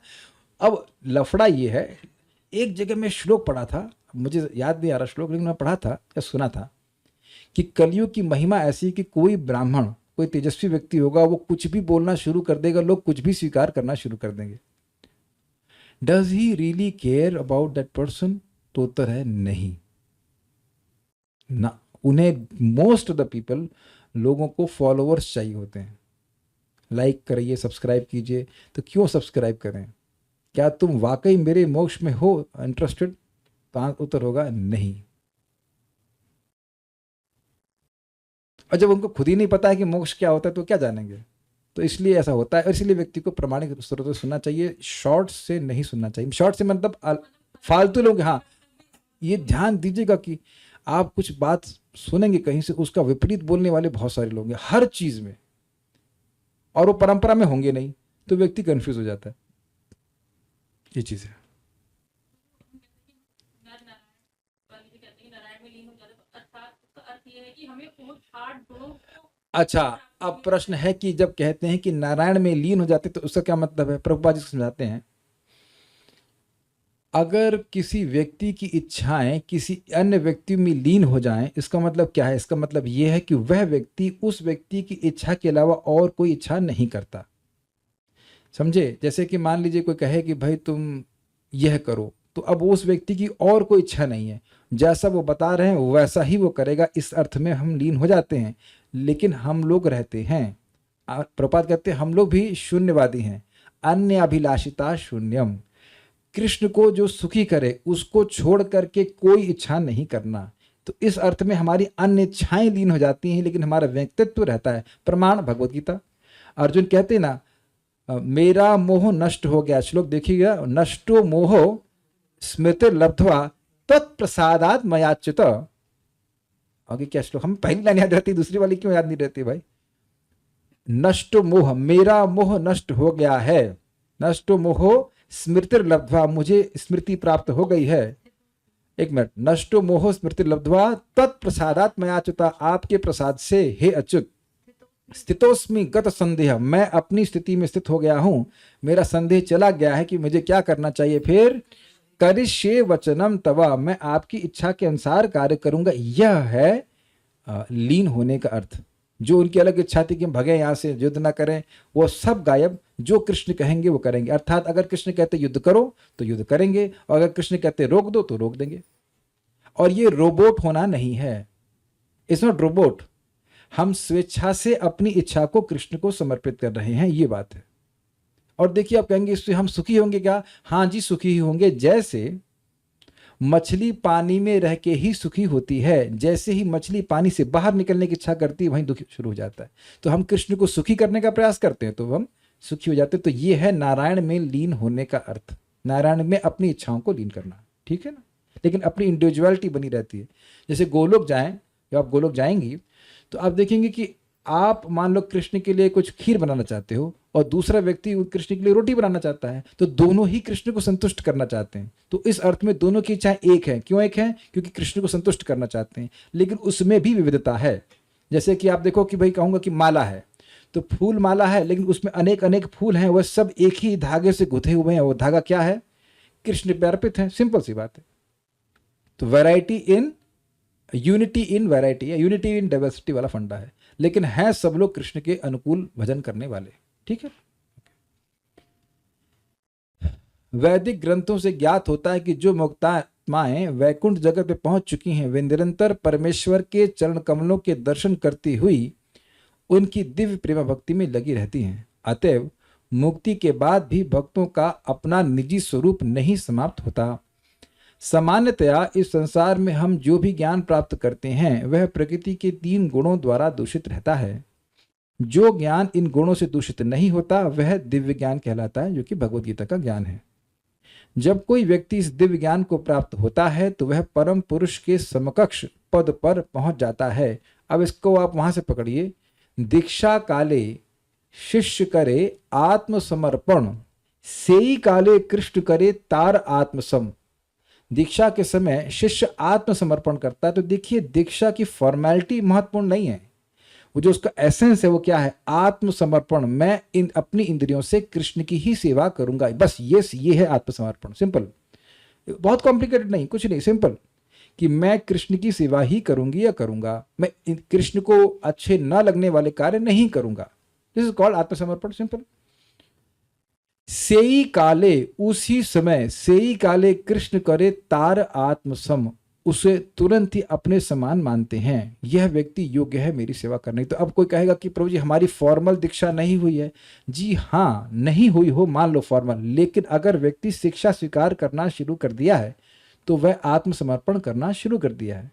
अब लफड़ा ये है, एक जगह में श्लोक पढ़ा था, मुझे याद नहीं आ रहा श्लोक, लेकिन मैं पढ़ा था या सुना था कि कलयुग की महिमा ऐसी कि कोई ब्राह्मण, कोई तेजस्वी व्यक्ति होगा, वो कुछ भी बोलना शुरू कर देगा, लोग कुछ भी स्वीकार करना शुरू कर देंगे। Does he really care about that person? तो उत्तर है नहीं ना। उन्हें मोस्ट ऑफ द पीपल, लोगों को फॉलोअर्स चाहिए होते हैं, लाइक करिए, सब्सक्राइब कीजिए। तो क्यों सब्सक्राइब करें? क्या तुम वाकई मेरे मोक्ष में हो इंटरेस्टेड? तो उत्तर होगा नहीं। और जब उनको खुद ही नहीं पता है कि मोक्ष क्या होता है तो क्या जानेंगे? तो इसलिए ऐसा होता है, और इसलिए व्यक्ति को प्रमाणिक स्रोतों से सुनना चाहिए, शॉर्ट से नहीं सुनना चाहिए। शॉर्ट से मतलब फालतू लोग। हाँ, ये ध्यान दीजिएगा कि आप कुछ बात सुनेंगे कहीं से, उसका विपरीत बोलने वाले बहुत सारे लोग हैं हर चीज में, और वो परंपरा में होंगे नहीं, तो व्यक्ति कंफ्यूज हो जाता है। ये चीज है। अच्छा, अब प्रश्न है कि जब कहते हैं कि नारायण में लीन हो जाते तो उसका क्या मतलब है? प्रभुपाद जी समझाते हैं, अगर किसी व्यक्ति की इच्छाएं किसी अन्य व्यक्ति में लीन हो जाएं, इसका मतलब क्या है? इसका मतलब यह है कि वह व्यक्ति उस व्यक्ति की इच्छा के अलावा और कोई इच्छा नहीं करता। समझे? जैसे कि मान लीजिए कोई कहे कि भाई तुम यह करो, तो अब उस व्यक्ति की और कोई इच्छा नहीं है, जैसा वो बता रहे हैं वैसा ही वो करेगा। इस अर्थ में हम लीन हो जाते हैं। लेकिन हम लोग रहते हैं, प्रपात कहते हैं, हम लोग भी शून्यवादी हैं, अन्य अभिलाषिता शून्यम। कृष्ण को जो सुखी करे उसको छोड़ करके कोई इच्छा नहीं करना। तो इस अर्थ में हमारी अन्य इच्छाएं लीन हो जाती हैं, लेकिन हमारा व्यक्तित्व रहता है। प्रमाण भगवत गीता। अर्जुन कहते ना, मेरा मोह नष्ट हो गया, श्लोक देखिएगा, नष्टो मोह स्मृति लब्ध्वा तत्प्रसादात् मयाच्युत। आगे क्या श्लोक? हम पहली लाइन याद रहती, दूसरी वाली क्यों याद नहीं रहती भाई? नष्टो मोह, मेरा मोह नष्ट हो गया है, नष्टो मोह स्मृति लब्ध्वा, मुझे स्मृति प्राप्त हो गई है। एक मिनट, नष्टो मोह स्मृति लब्ध्वा तत्प्रसादात् मयाच्युत, आपके प्रसाद से हे अच्युत, स्थितोस्मि गत संदेह, मैं अपनी स्थिति में स्थित हो गया हूं, मेरा संदेह चला गया है कि मुझे क्या करना चाहिए। फिर करिष्ये वचनम तवा, मैं आपकी इच्छा के अनुसार कार्य करूंगा। यह है लीन होने का अर्थ। जो उनकी अलग इच्छा थी कि हम भगे यहाँ से, युद्ध ना करें, वो सब गायब। जो कृष्ण कहेंगे वो करेंगे। अर्थात अगर कृष्ण कहते युद्ध करो तो युद्ध करेंगे, और अगर कृष्ण कहते रोक दो तो रोक देंगे। और ये रोबोट होना नहीं है, इट्स नॉट रोबोट। हम स्वेच्छा से अपनी इच्छा को कृष्ण को समर्पित कर रहे हैं, ये बात है। और देखिए, आप कहेंगे इससे हम सुखी होंगे क्या? हाँ जी, सुखी ही होंगे। जैसे मछली पानी में रह के ही सुखी होती है, जैसे ही मछली पानी से बाहर निकलने की इच्छा करती है वहीं दुख शुरू हो जाता है। तो हम कृष्ण को सुखी करने का प्रयास करते हैं तो हम सुखी हो जाते हैं। तो ये है नारायण में लीन होने का अर्थ, नारायण में अपनी इच्छाओं को लीन करना, ठीक है ना। लेकिन अपनी इंडिविजुअलिटी बनी रहती है। जैसे गोलोक जाएं, जब आप गोलोक जाएंगी तो आप देखेंगे कि आप मान लो कृष्ण के लिए कुछ खीर बनाना चाहते हो, और दूसरा व्यक्ति कृष्ण के लिए रोटी बनाना चाहता है, तो दोनों ही कृष्ण को संतुष्ट करना चाहते हैं। तो इस अर्थ में दोनों की इच्छाएं एक है। क्यों एक है? क्योंकि कृष्ण को संतुष्ट करना चाहते हैं, लेकिन उसमें भी विविधता है। जैसे कि आप देखो कि भाई कहूंगा कि माला है, तो फूल माला है, लेकिन उसमें अनेक अनेक फूल हैं, वह सब एक ही धागे से गुथे हुए हैं। वो धागा क्या है? कृष्ण पे अर्पित है। सिंपल सी बात है। तो variety in unity in variety है, यूनिटी इन डाइवर्सिटी वाला फंडा है। लेकिन हैं सब लोग कृष्ण के अनुकूल भजन करने वाले, ठीक है। वैदिक ग्रंथों से ज्ञात होता है कि जो मुक्तात्माएं वैकुंठ जगत पे पहुंच चुकी हैं, वे निरंतर परमेश्वर के चरण कमलों के दर्शन करती हुई उनकी दिव्य प्रेम भक्ति में लगी रहती हैं। अतएव मुक्ति के बाद भी भक्तों का अपना निजी स्वरूप नहीं समाप्त होता। सामान्यतया इस संसार में हम जो भी ज्ञान प्राप्त करते हैं वह प्रकृति के 3 गुणों द्वारा दूषित रहता है। जो ज्ञान इन गुणों से दूषित नहीं होता वह दिव्य ज्ञान कहलाता है, जो कि भगवद गीता का ज्ञान है। जब कोई व्यक्ति इस दिव्य ज्ञान को प्राप्त होता है तो वह परम पुरुष के समकक्ष पद पर पहुंच जाता है। अब इसको आप वहां से पकड़िए। दीक्षा काले शिष्य करे आत्मसमर्पण, सेई काले कृष्ण करे तार आत्मसम। दीक्षा के समय शिष्य आत्मसमर्पण करता है। तो देखिए, दीक्षा की फॉर्मेलिटी महत्वपूर्ण नहीं है, वो जो उसका एसेंस है वो क्या है? आत्मसमर्पण। मैं अपनी इंद्रियों से कृष्ण की ही सेवा करूंगा, बस ये है आत्मसमर्पण। सिंपल, बहुत कॉम्प्लिकेटेड नहीं, कुछ नहीं, सिंपल कि मैं कृष्ण की सेवा ही करूंगी या करूंगा, मैं कृष्ण को अच्छे न लगने वाले कार्य नहीं करूंगा। दिस इज कॉल्ड आत्मसमर्पण, सिंपल। सेई काले, उसी समय, सेई काले कृष्ण करे तार आत्मसम, उसे तुरंत ही अपने समान मानते हैं। यह व्यक्ति योग्य है मेरी सेवा करने। तो अब कोई कहेगा कि प्रभु जी हमारी फॉर्मल दीक्षा नहीं हुई है। जी हाँ, नहीं हुई हो, मान लो फॉर्मल, लेकिन अगर व्यक्ति शिक्षा स्वीकार करना शुरू कर दिया है तो वह आत्मसमर्पण करना शुरू कर दिया है।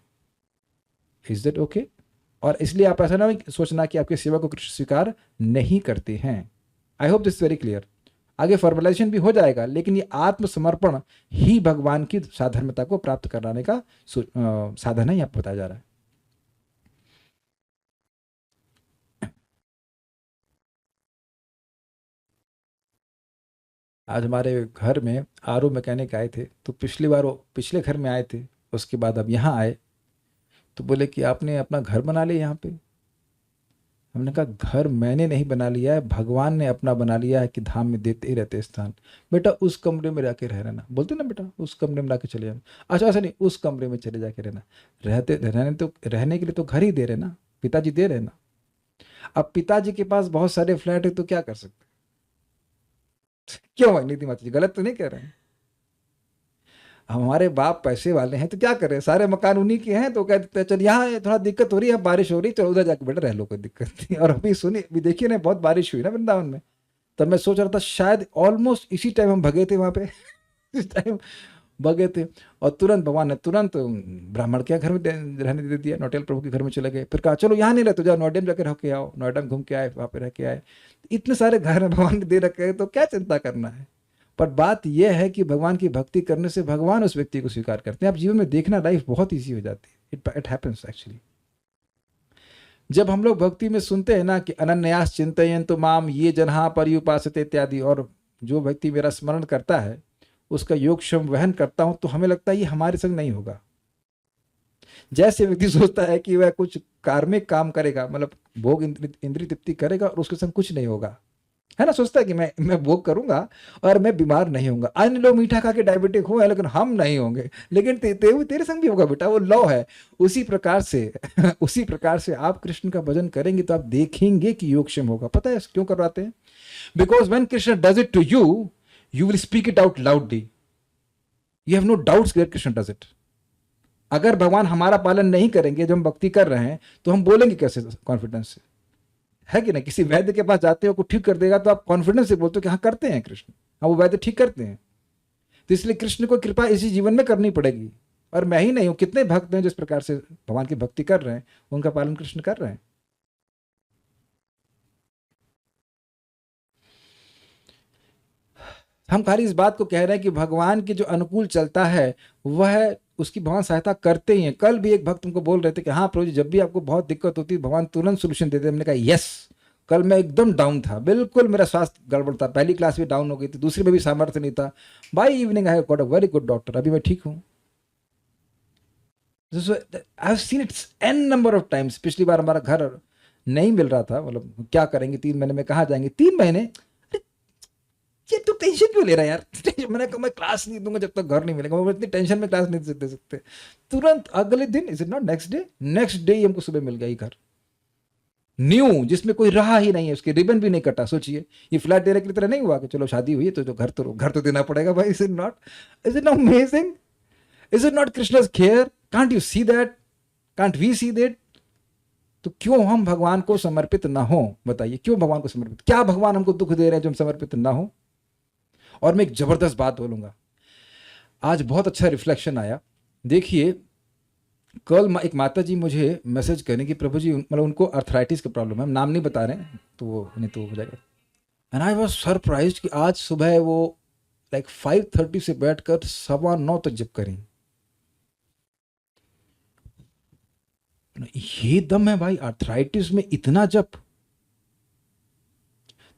Is that okay? और इसलिए आप ऐसा ना सोचना कि आपकी सेवा को कृष्ण स्वीकार नहीं करते हैं। I hope this very clear. आगे फॉर्मलाइजेशन भी हो जाएगा, लेकिन ये आत्मसमर्पण ही भगवान की साधर्मता को प्राप्त कराने का साधन है, यहाँ बताया जा रहा है। आज हमारे घर में आरओ मैकेनिक आए थे, तो पिछली बार वो पिछले घर में आए थे, उसके बाद अब यहाँ आए तो बोले कि आपने अपना घर बना लिया यहाँ पे। हमने कहा घर मैंने नहीं बना लिया है, भगवान ने अपना बना लिया है कि धाम में देते ही रहते स्थान। बेटा उस कमरे में जाके रह रहना, बोलते ना बेटा उस कमरे में जाके चले जाना। अच्छा ऐसा नहीं, उस कमरे में चले जाके रहना। रहने के लिए तो घर ही दे रहे ना, पिताजी दे रहे ना। अब पिताजी के पास बहुत सारे फ्लैट है तो क्या कर सकते? क्यों नीति माता जी, गलत तो नहीं कह रहे हैं? हमारे बाप पैसे वाले हैं तो क्या करें, सारे मकान उन्हीं के हैं, तो कहते हैं चल यहाँ थोड़ा दिक्कत हो रही है, बारिश हो रही है, चलो उधर जाके बेटा रह लो, कोई दिक्कत नहीं। और अभी सुनिए, अभी देखिए ना, बहुत बारिश हुई ना वृंदावन में, तब मैं सोच रहा था शायद ऑलमोस्ट इसी टाइम हम भगे थे वहां पे इस टाइम भगे थे, और तुरंत भगवान ने तुरंत ब्राह्मण के घर में रहने दे दिया, नौटियाल प्रभु के घर में चले गए। फिर कहा चलो यहाँ नहीं रहते, जाओ नोएडा में जाकर रह के आओ। नोएडा में घूम के आए, वहाँ पे रह के आए। इतने सारे घर भगवान ने दे रखे हैं, तो क्या चिंता करना है। पर बात यह है कि भगवान की भक्ति करने से भगवान उस व्यक्ति को स्वीकार करते हैं। आप जीवन में देखना, लाइफ बहुत ईजी हो जाती है। It happens actually. जब हम लोग भक्ति में सुनते हैं ना कि अनन्यास चिंतयन्तु माम ये जन्हा पर्युपासते इत्यादि, और जो व्यक्ति मेरा स्मरण करता है उसका योगक्षम वहन करता हूं, तो हमें लगता है ये हमारे संग नहीं होगा। जैसे व्यक्ति सोचता है कि वह कुछ कार्मिक काम करेगा, मतलब भोग इंद्रिय तृप्ति करेगा और उसके संग कुछ नहीं होगा, है ना। सोचता है कि मैं भोग करूंगा और मैं बीमार नहीं होऊंगा। अन्य लोग मीठा खा के डायबिटिक हुए लेकिन हम नहीं होंगे, लेकिन तेरे संग भी होगा बेटा, वो लॉ है। उसी प्रकार से आप कृष्ण का भजन करेंगे तो आप देखेंगे कि योगक्षम होगा। पता है क्यों करवाते हैं? Because when Krishna does it to you, you will speak it out loudly. You have no doubts that Krishna does it. अगर भगवान हमारा पालन नहीं करेंगे, जब हम भक्ति कर रहे हैं, तो हम बोलेंगे कैसे कॉन्फिडेंस से? है कि नहीं? किसी वैद्य के पास जाते हो, को ठीक कर देगा तो आप कॉन्फिडेंस से बोलते हो कि हाँ करते हैं कृष्ण, हाँ वो वैद्य ठीक करते हैं। तो इसलिए कृष्ण को कृपा इसी जीवन में करनी पड़ेगी। और मैं ही नहीं हूं, कितने भक्त हैं जिस प्रकार से भगवान की भक्ति कर रहे हैं, उनका पालन कृष्ण कर रहे हैं। हम खाली इस बात को कह रहे हैं कि भगवान के जो अनुकूल चलता है वह उसकी भगवान सहायता करते ही हैं। कल भी एक भक्त तुमको बोल रहे थे कि हाँ प्रभु जी, जब भी आपको बहुत दिक्कत होती है भगवान तुरंत सोल्यूशन देते हैं। हमने कहा यस। कल मैं एकदम डाउन था, बिल्कुल मेरा स्वास्थ्य गड़बड़ था, पहली क्लास भी डाउन हो गई थी, दूसरी में भी सामर्थ्य नहीं था। By evening I got a very good doctor, अभी मैं ठीक हूँ। I have seen it's an number of times. पिछली बार हमारा घर नहीं मिल रहा था, मतलब क्या करेंगे, 3 महीने में कहाँ जाएंगे, 3 महीने, ये तू टेंशन क्यों ले रहा है यार? मैंने कहा मैं क्लास नहीं दूंगा जब तक घर नहीं मिलेगा, मैं इतनी टेंशन में क्लास नहीं दे सकते। तुरंत अगले दिन, is it not next day ही हमको सुबह मिल गया ही घर न्यू, जिसमें कोई रहा ही नहीं है, उसके रिबन भी नहीं कटा। सोचिए, ये फ्लैट दे रहे की तरह नहीं हुआ कि चलो शादी हुई है तो जो घर तो देना पड़ेगा भाई। Is it not amazing? Is it not Krishna's care? Can't you see that? Can't we see that? तो क्यों हम भगवान को समर्पित ना हो? बताइए, क्यों भगवान को समर्पित? क्या भगवान हमको दुख दे रहे हैं जो हम समर्पित ना हो? और मैं एक जबरदस्त बात बोलूंगा, आज बहुत अच्छा रिफ्लेक्शन आया। देखिए, कल एक माता जी मुझे मैसेज करें कि प्रभु जी, मतलब उनको अर्थराइटिस का प्रॉब्लम है, हम नाम नहीं बता रहे हैं तो वो नहीं तो हो जाएगा। एंड आई वाज सरप्राइज्ड कि आज सुबह वो लाइक 5:30 से बैठकर 9:15 तक जप करें। ये दम है भाई, अर्थराइटिस में इतना जप।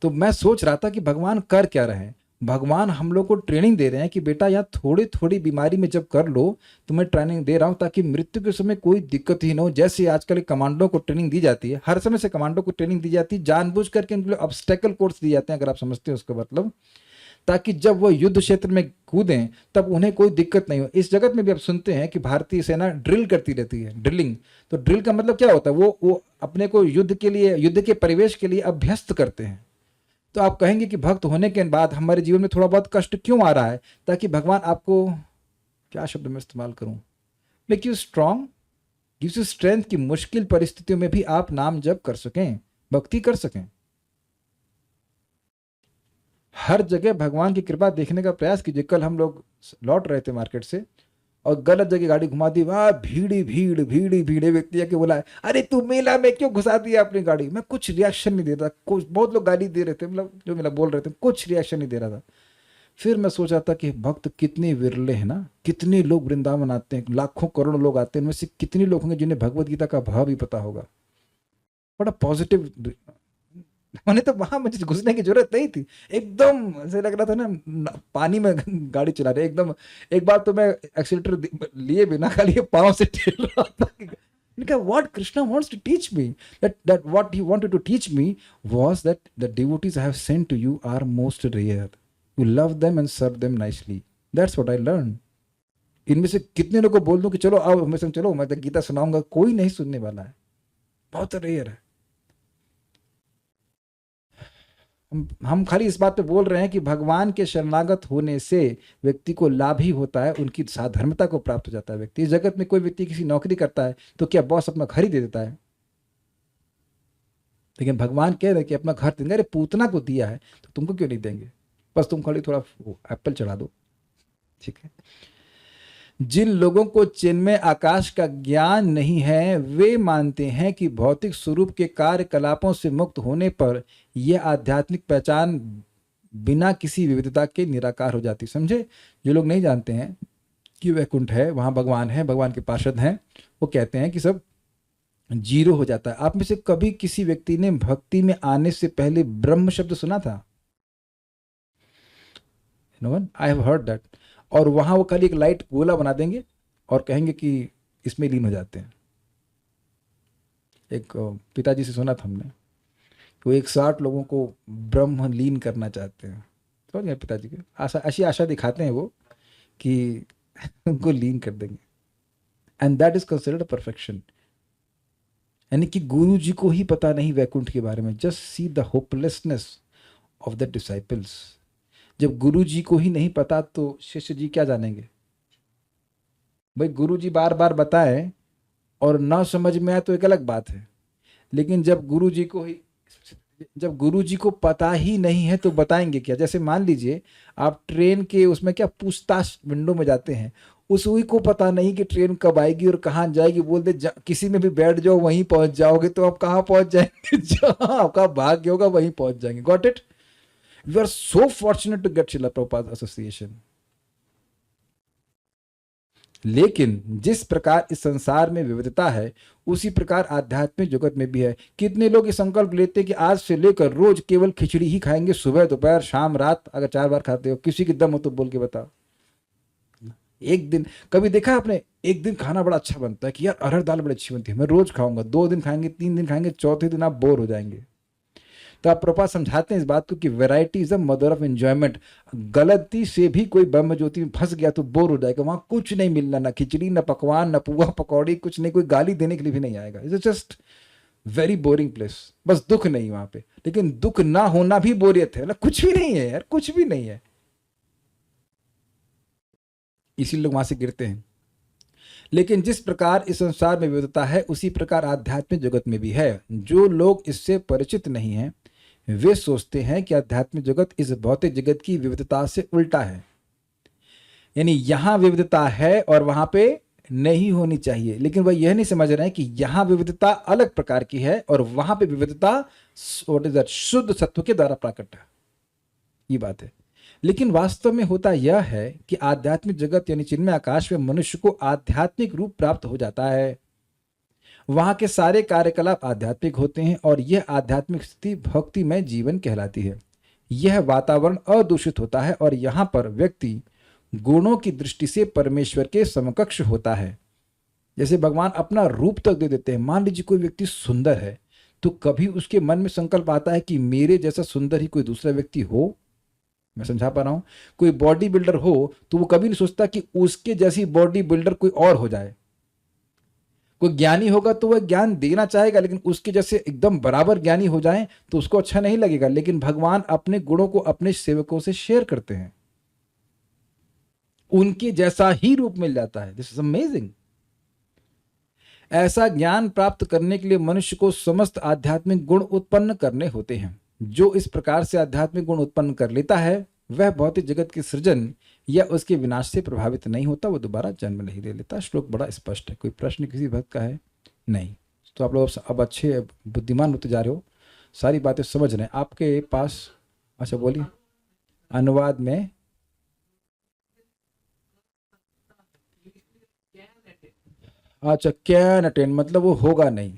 तो मैं सोच रहा था कि भगवान कर क्या रहे हैं। भगवान हम लोग को ट्रेनिंग दे रहे हैं कि बेटा यहाँ थोड़ी थोड़ी बीमारी में जब कर लो, तो मैं ट्रेनिंग दे रहा हूँ ताकि मृत्यु के समय कोई दिक्कत ही ना हो। जैसे आजकल कमांडो को ट्रेनिंग दी जाती है, हर समय से कमांडो को ट्रेनिंग दी जाती है, जानबूझ करके उनके लिए ऑब्स्टेकल कोर्स दिए जाते हैं, अगर आप समझते हैं उसका मतलब, ताकि जब वो युद्ध क्षेत्र में कूदें तब उन्हें कोई दिक्कत नहीं हो। इस जगत में भी आप सुनते हैं कि भारतीय सेना ड्रिल करती रहती है, ड्रिलिंग। तो ड्रिल का मतलब क्या होता है, वो अपने को युद्ध के लिए, युद्ध के परिवेश के लिए अभ्यस्त करते हैं। तो आप कहेंगे कि भक्त होने के बाद हमारे जीवन में थोड़ा बहुत कष्ट क्यों आ रहा है, ताकि भगवान आपको, क्या शब्द मैं इस्तेमाल करूं, make you strong, gives you strength, कि मुश्किल परिस्थितियों में भी आप नाम जप कर सकें, भक्ति कर सकें। हर जगह भगवान की कृपा देखने का प्रयास कीजिए। कल हम लोग लौट रहे थे मार्केट से और गलत जगह गाड़ी घुमा दी, वहां भीड़ी भीड़ भीड़ी भीड़े व्यक्ति आके बोला, अरे तू मेला में क्यों घुसा दिया अपनी गाड़ी। मैं कुछ रिएक्शन नहीं दे रहा, कुछ, बहुत लोग गाली दे रहे थे, मतलब जो मेरा बोल रहे थे, कुछ रिएक्शन नहीं दे रहा था। फिर मैं सोचा था कि भक्त कितने विरले हैं ना, कितने लोग वृंदावन आते हैं, लाखों करोड़ों लोग आते हैं, उनमें से कितने लोग होंगे जिन्हें भगवत गीता का भाव भी पता होगा। बड़ा पॉजिटिव, मैंने तो वहां मुझे घुसने की जरूरत नहीं थी, एकदम ऐसे लग रहा था ना पानी में गाड़ी चला रहे एकदम। एक बार तो मैं एक्सीलेटर लिए बिना खाली पांव से ठेल रहा था। What Krishna wants to teach me, that what he wanted to teach me was that the devotees I have sent to you are most rare. You love them and serve them nicely. That's what I learned. इनमें से कितने लोगों को बोल दूं कि चलो आओ हमें संग चलो, मैं तो गीता सुनाऊंगा, कोई नहीं सुनने वाला है, बहुत रेयर है। हम खाली इस बात पे बोल रहे हैं कि भगवान के शरणागत होने से व्यक्ति को लाभ ही होता है, उनकी साधर्मता को प्राप्त हो जाता है। व्यक्ति, इस जगत में कोई व्यक्ति किसी नौकरी करता है तो क्या बॉस अपना घर ही दे देता है? लेकिन भगवान कह रहे हैं कि अपना घर देंगे। अरे पूतना को दिया है तो तुमको क्यों नहीं देंगे, बस तुम खाली थोड़ा एप्पल चढ़ा दो, ठीक है। जिन लोगों को चिन्मय आकाश का ज्ञान नहीं है, वे मानते हैं कि भौतिक स्वरूप के कार्यकलापों से मुक्त होने पर यह आध्यात्मिक पहचान बिना किसी विविधता के निराकार हो जाती। समझे? जो लोग नहीं जानते हैं कि वैकुंठ है, वहां भगवान है, भगवान के पार्षद हैं, वो कहते हैं कि सब जीरो हो जाता है। आप में से कभी किसी व्यक्ति ने भक्ति में आने से पहले ब्रह्म शब्द सुना था? No one, I have heard that. और वहां वो खाली एक लाइट गोला बना देंगे और कहेंगे कि इसमें लीन हो जाते हैं। एक पिताजी से सुना था हमने कि वो 160 लोगों को ब्रह्म लीन करना चाहते हैं। समझ गए पिताजी के आशा, ऐसी आशा दिखाते हैं वो कि उनको लीन कर देंगे। And that is considered perfection. यानी कि गुरु जी को ही पता नहीं वैकुंठ के बारे में। Just see the hopelessness of the disciples. जब गुरु जी को ही नहीं पता तो शिष्य जी क्या जानेंगे? भाई गुरु जी बार बार बताएं और ना समझ में आए तो एक अलग बात है, लेकिन जब गुरु जी को पता ही नहीं है तो बताएंगे क्या? जैसे मान लीजिए आप ट्रेन के उसमें क्या पूछताछ विंडो में जाते हैं, उस हुई को पता नहीं कि ट्रेन कब आएगी और कहाँ जाएगी, बोल दे किसी में भी बैठ जाओ वहीं पहुंच जाओगे, तो आप कहाँ पहुंच जाएंगे? जहाँ आपका भाग्य होगा वहीं पहुंच जाएंगे। Got it? We are so fortunate to get Srila Prabhupada association. लेकिन जिस प्रकार इस संसार में विविधता है उसी प्रकार आध्यात्मिक जगत में भी है। कितने लोग ये संकल्प लेते हैं कि आज से लेकर रोज केवल खिचड़ी ही खाएंगे, सुबह दोपहर शाम रात, अगर 4 बार खाते हो। किसी की दम हो तो बोल के बताओ। एक दिन कभी देखा आपने, एक दिन खाना बड़ा अच्छा बनता है कि यार अरहर दाल बड़ी अच्छी बनती है, मैं रोज खाऊंगा। 2 दिन खाएंगे, 3 दिन खाएंगे, चौथे दिन आप बोर हो जाएंगे। तो आप प्रभुपाद समझाते हैं इस बात को कि variety is the mother of enjoyment. गलती से भी कोई ब्रह्म ज्योति में फंस गया तो बोर हो जाएगा। वहां कुछ नहीं मिलना, ना खिचड़ी, ना पकवान, ना पुआ पकौड़ी, कुछ नहीं, कोई गाली देने के लिए भी नहीं आएगा। It's just very boring place. बस दुख नहीं वहां पे, लेकिन दुख ना होना भी बोरियत है ना, कुछ भी नहीं है यार, कुछ भी नहीं है, इसीलिए लोग वहां से गिरते हैं। लेकिन जिस प्रकार इस संसार में विविधता है उसी प्रकार आध्यात्मिक जगत में भी है। जो लोग इससे परिचित नहीं हैं वे सोचते हैं कि आध्यात्मिक जगत इस भौतिक जगत की विविधता से उल्टा है। यानी यहां विविधता है और वहां पे नहीं होनी चाहिए, लेकिन वह यह नहीं समझ रहे हैं कि यहां विविधता अलग प्रकार की है और वहां पे विविधता व्हाट इज दैट शुद्ध सत्व के द्वारा प्रकट है। ये बात है। लेकिन वास्तव में होता यह है कि आध्यात्मिक जगत यानी चिन्मय आकाश में मनुष्य को आध्यात्मिक रूप प्राप्त हो जाता है। वहां के सारे कार्यकलाप आध्यात्मिक होते हैं और यह आध्यात्मिक स्थिति भक्तिमय जीवन कहलाती है। यह वातावरण अदूषित होता है और यहाँ पर व्यक्ति गुणों की दृष्टि से परमेश्वर के समकक्ष होता है। जैसे भगवान अपना रूप तक दे देते हैं। मान लीजिए कोई व्यक्ति सुंदर है तो कभी उसके मन में संकल्प आता है कि मेरे जैसा सुंदर ही कोई दूसरा व्यक्ति हो? मैं समझा पा रहा हूं? कोई बॉडी बिल्डर हो तो वो कभी नहीं सोचता कि उसके जैसी बॉडी बिल्डर कोई और हो जाए। कोई ज्ञानी होगा तो वह ज्ञान देना चाहेगा, लेकिन उसके जैसे एकदम बराबर ज्ञानी हो जाए तो उसको अच्छा नहीं लगेगा। लेकिन भगवान अपने गुणों को अपने सेवकों से शेयर करते हैं, उनके जैसा ही रूप मिल जाता है। This is amazing. ऐसा ज्ञान प्राप्त करने के लिए मनुष्य को समस्त आध्यात्मिक गुण उत्पन्न करने होते हैं। जो इस प्रकार से आध्यात्मिक गुण उत्पन्न कर लेता है वह भौतिक जगत के सृजन या उसके विनाश से प्रभावित नहीं होता, वो दोबारा जन्म नहीं ले लेता। श्लोक बड़ा स्पष्ट है। कोई प्रश्न किसी भक्त का है? नहीं। तो आप लोग अब अच्छे बुद्धिमान होते जा रहे हो, सारी बातें समझ रहे हैं। आपके पास अच्छा बोलिए अनुवाद में अच्छा कैन अटेंड मतलब वो होगा नहीं।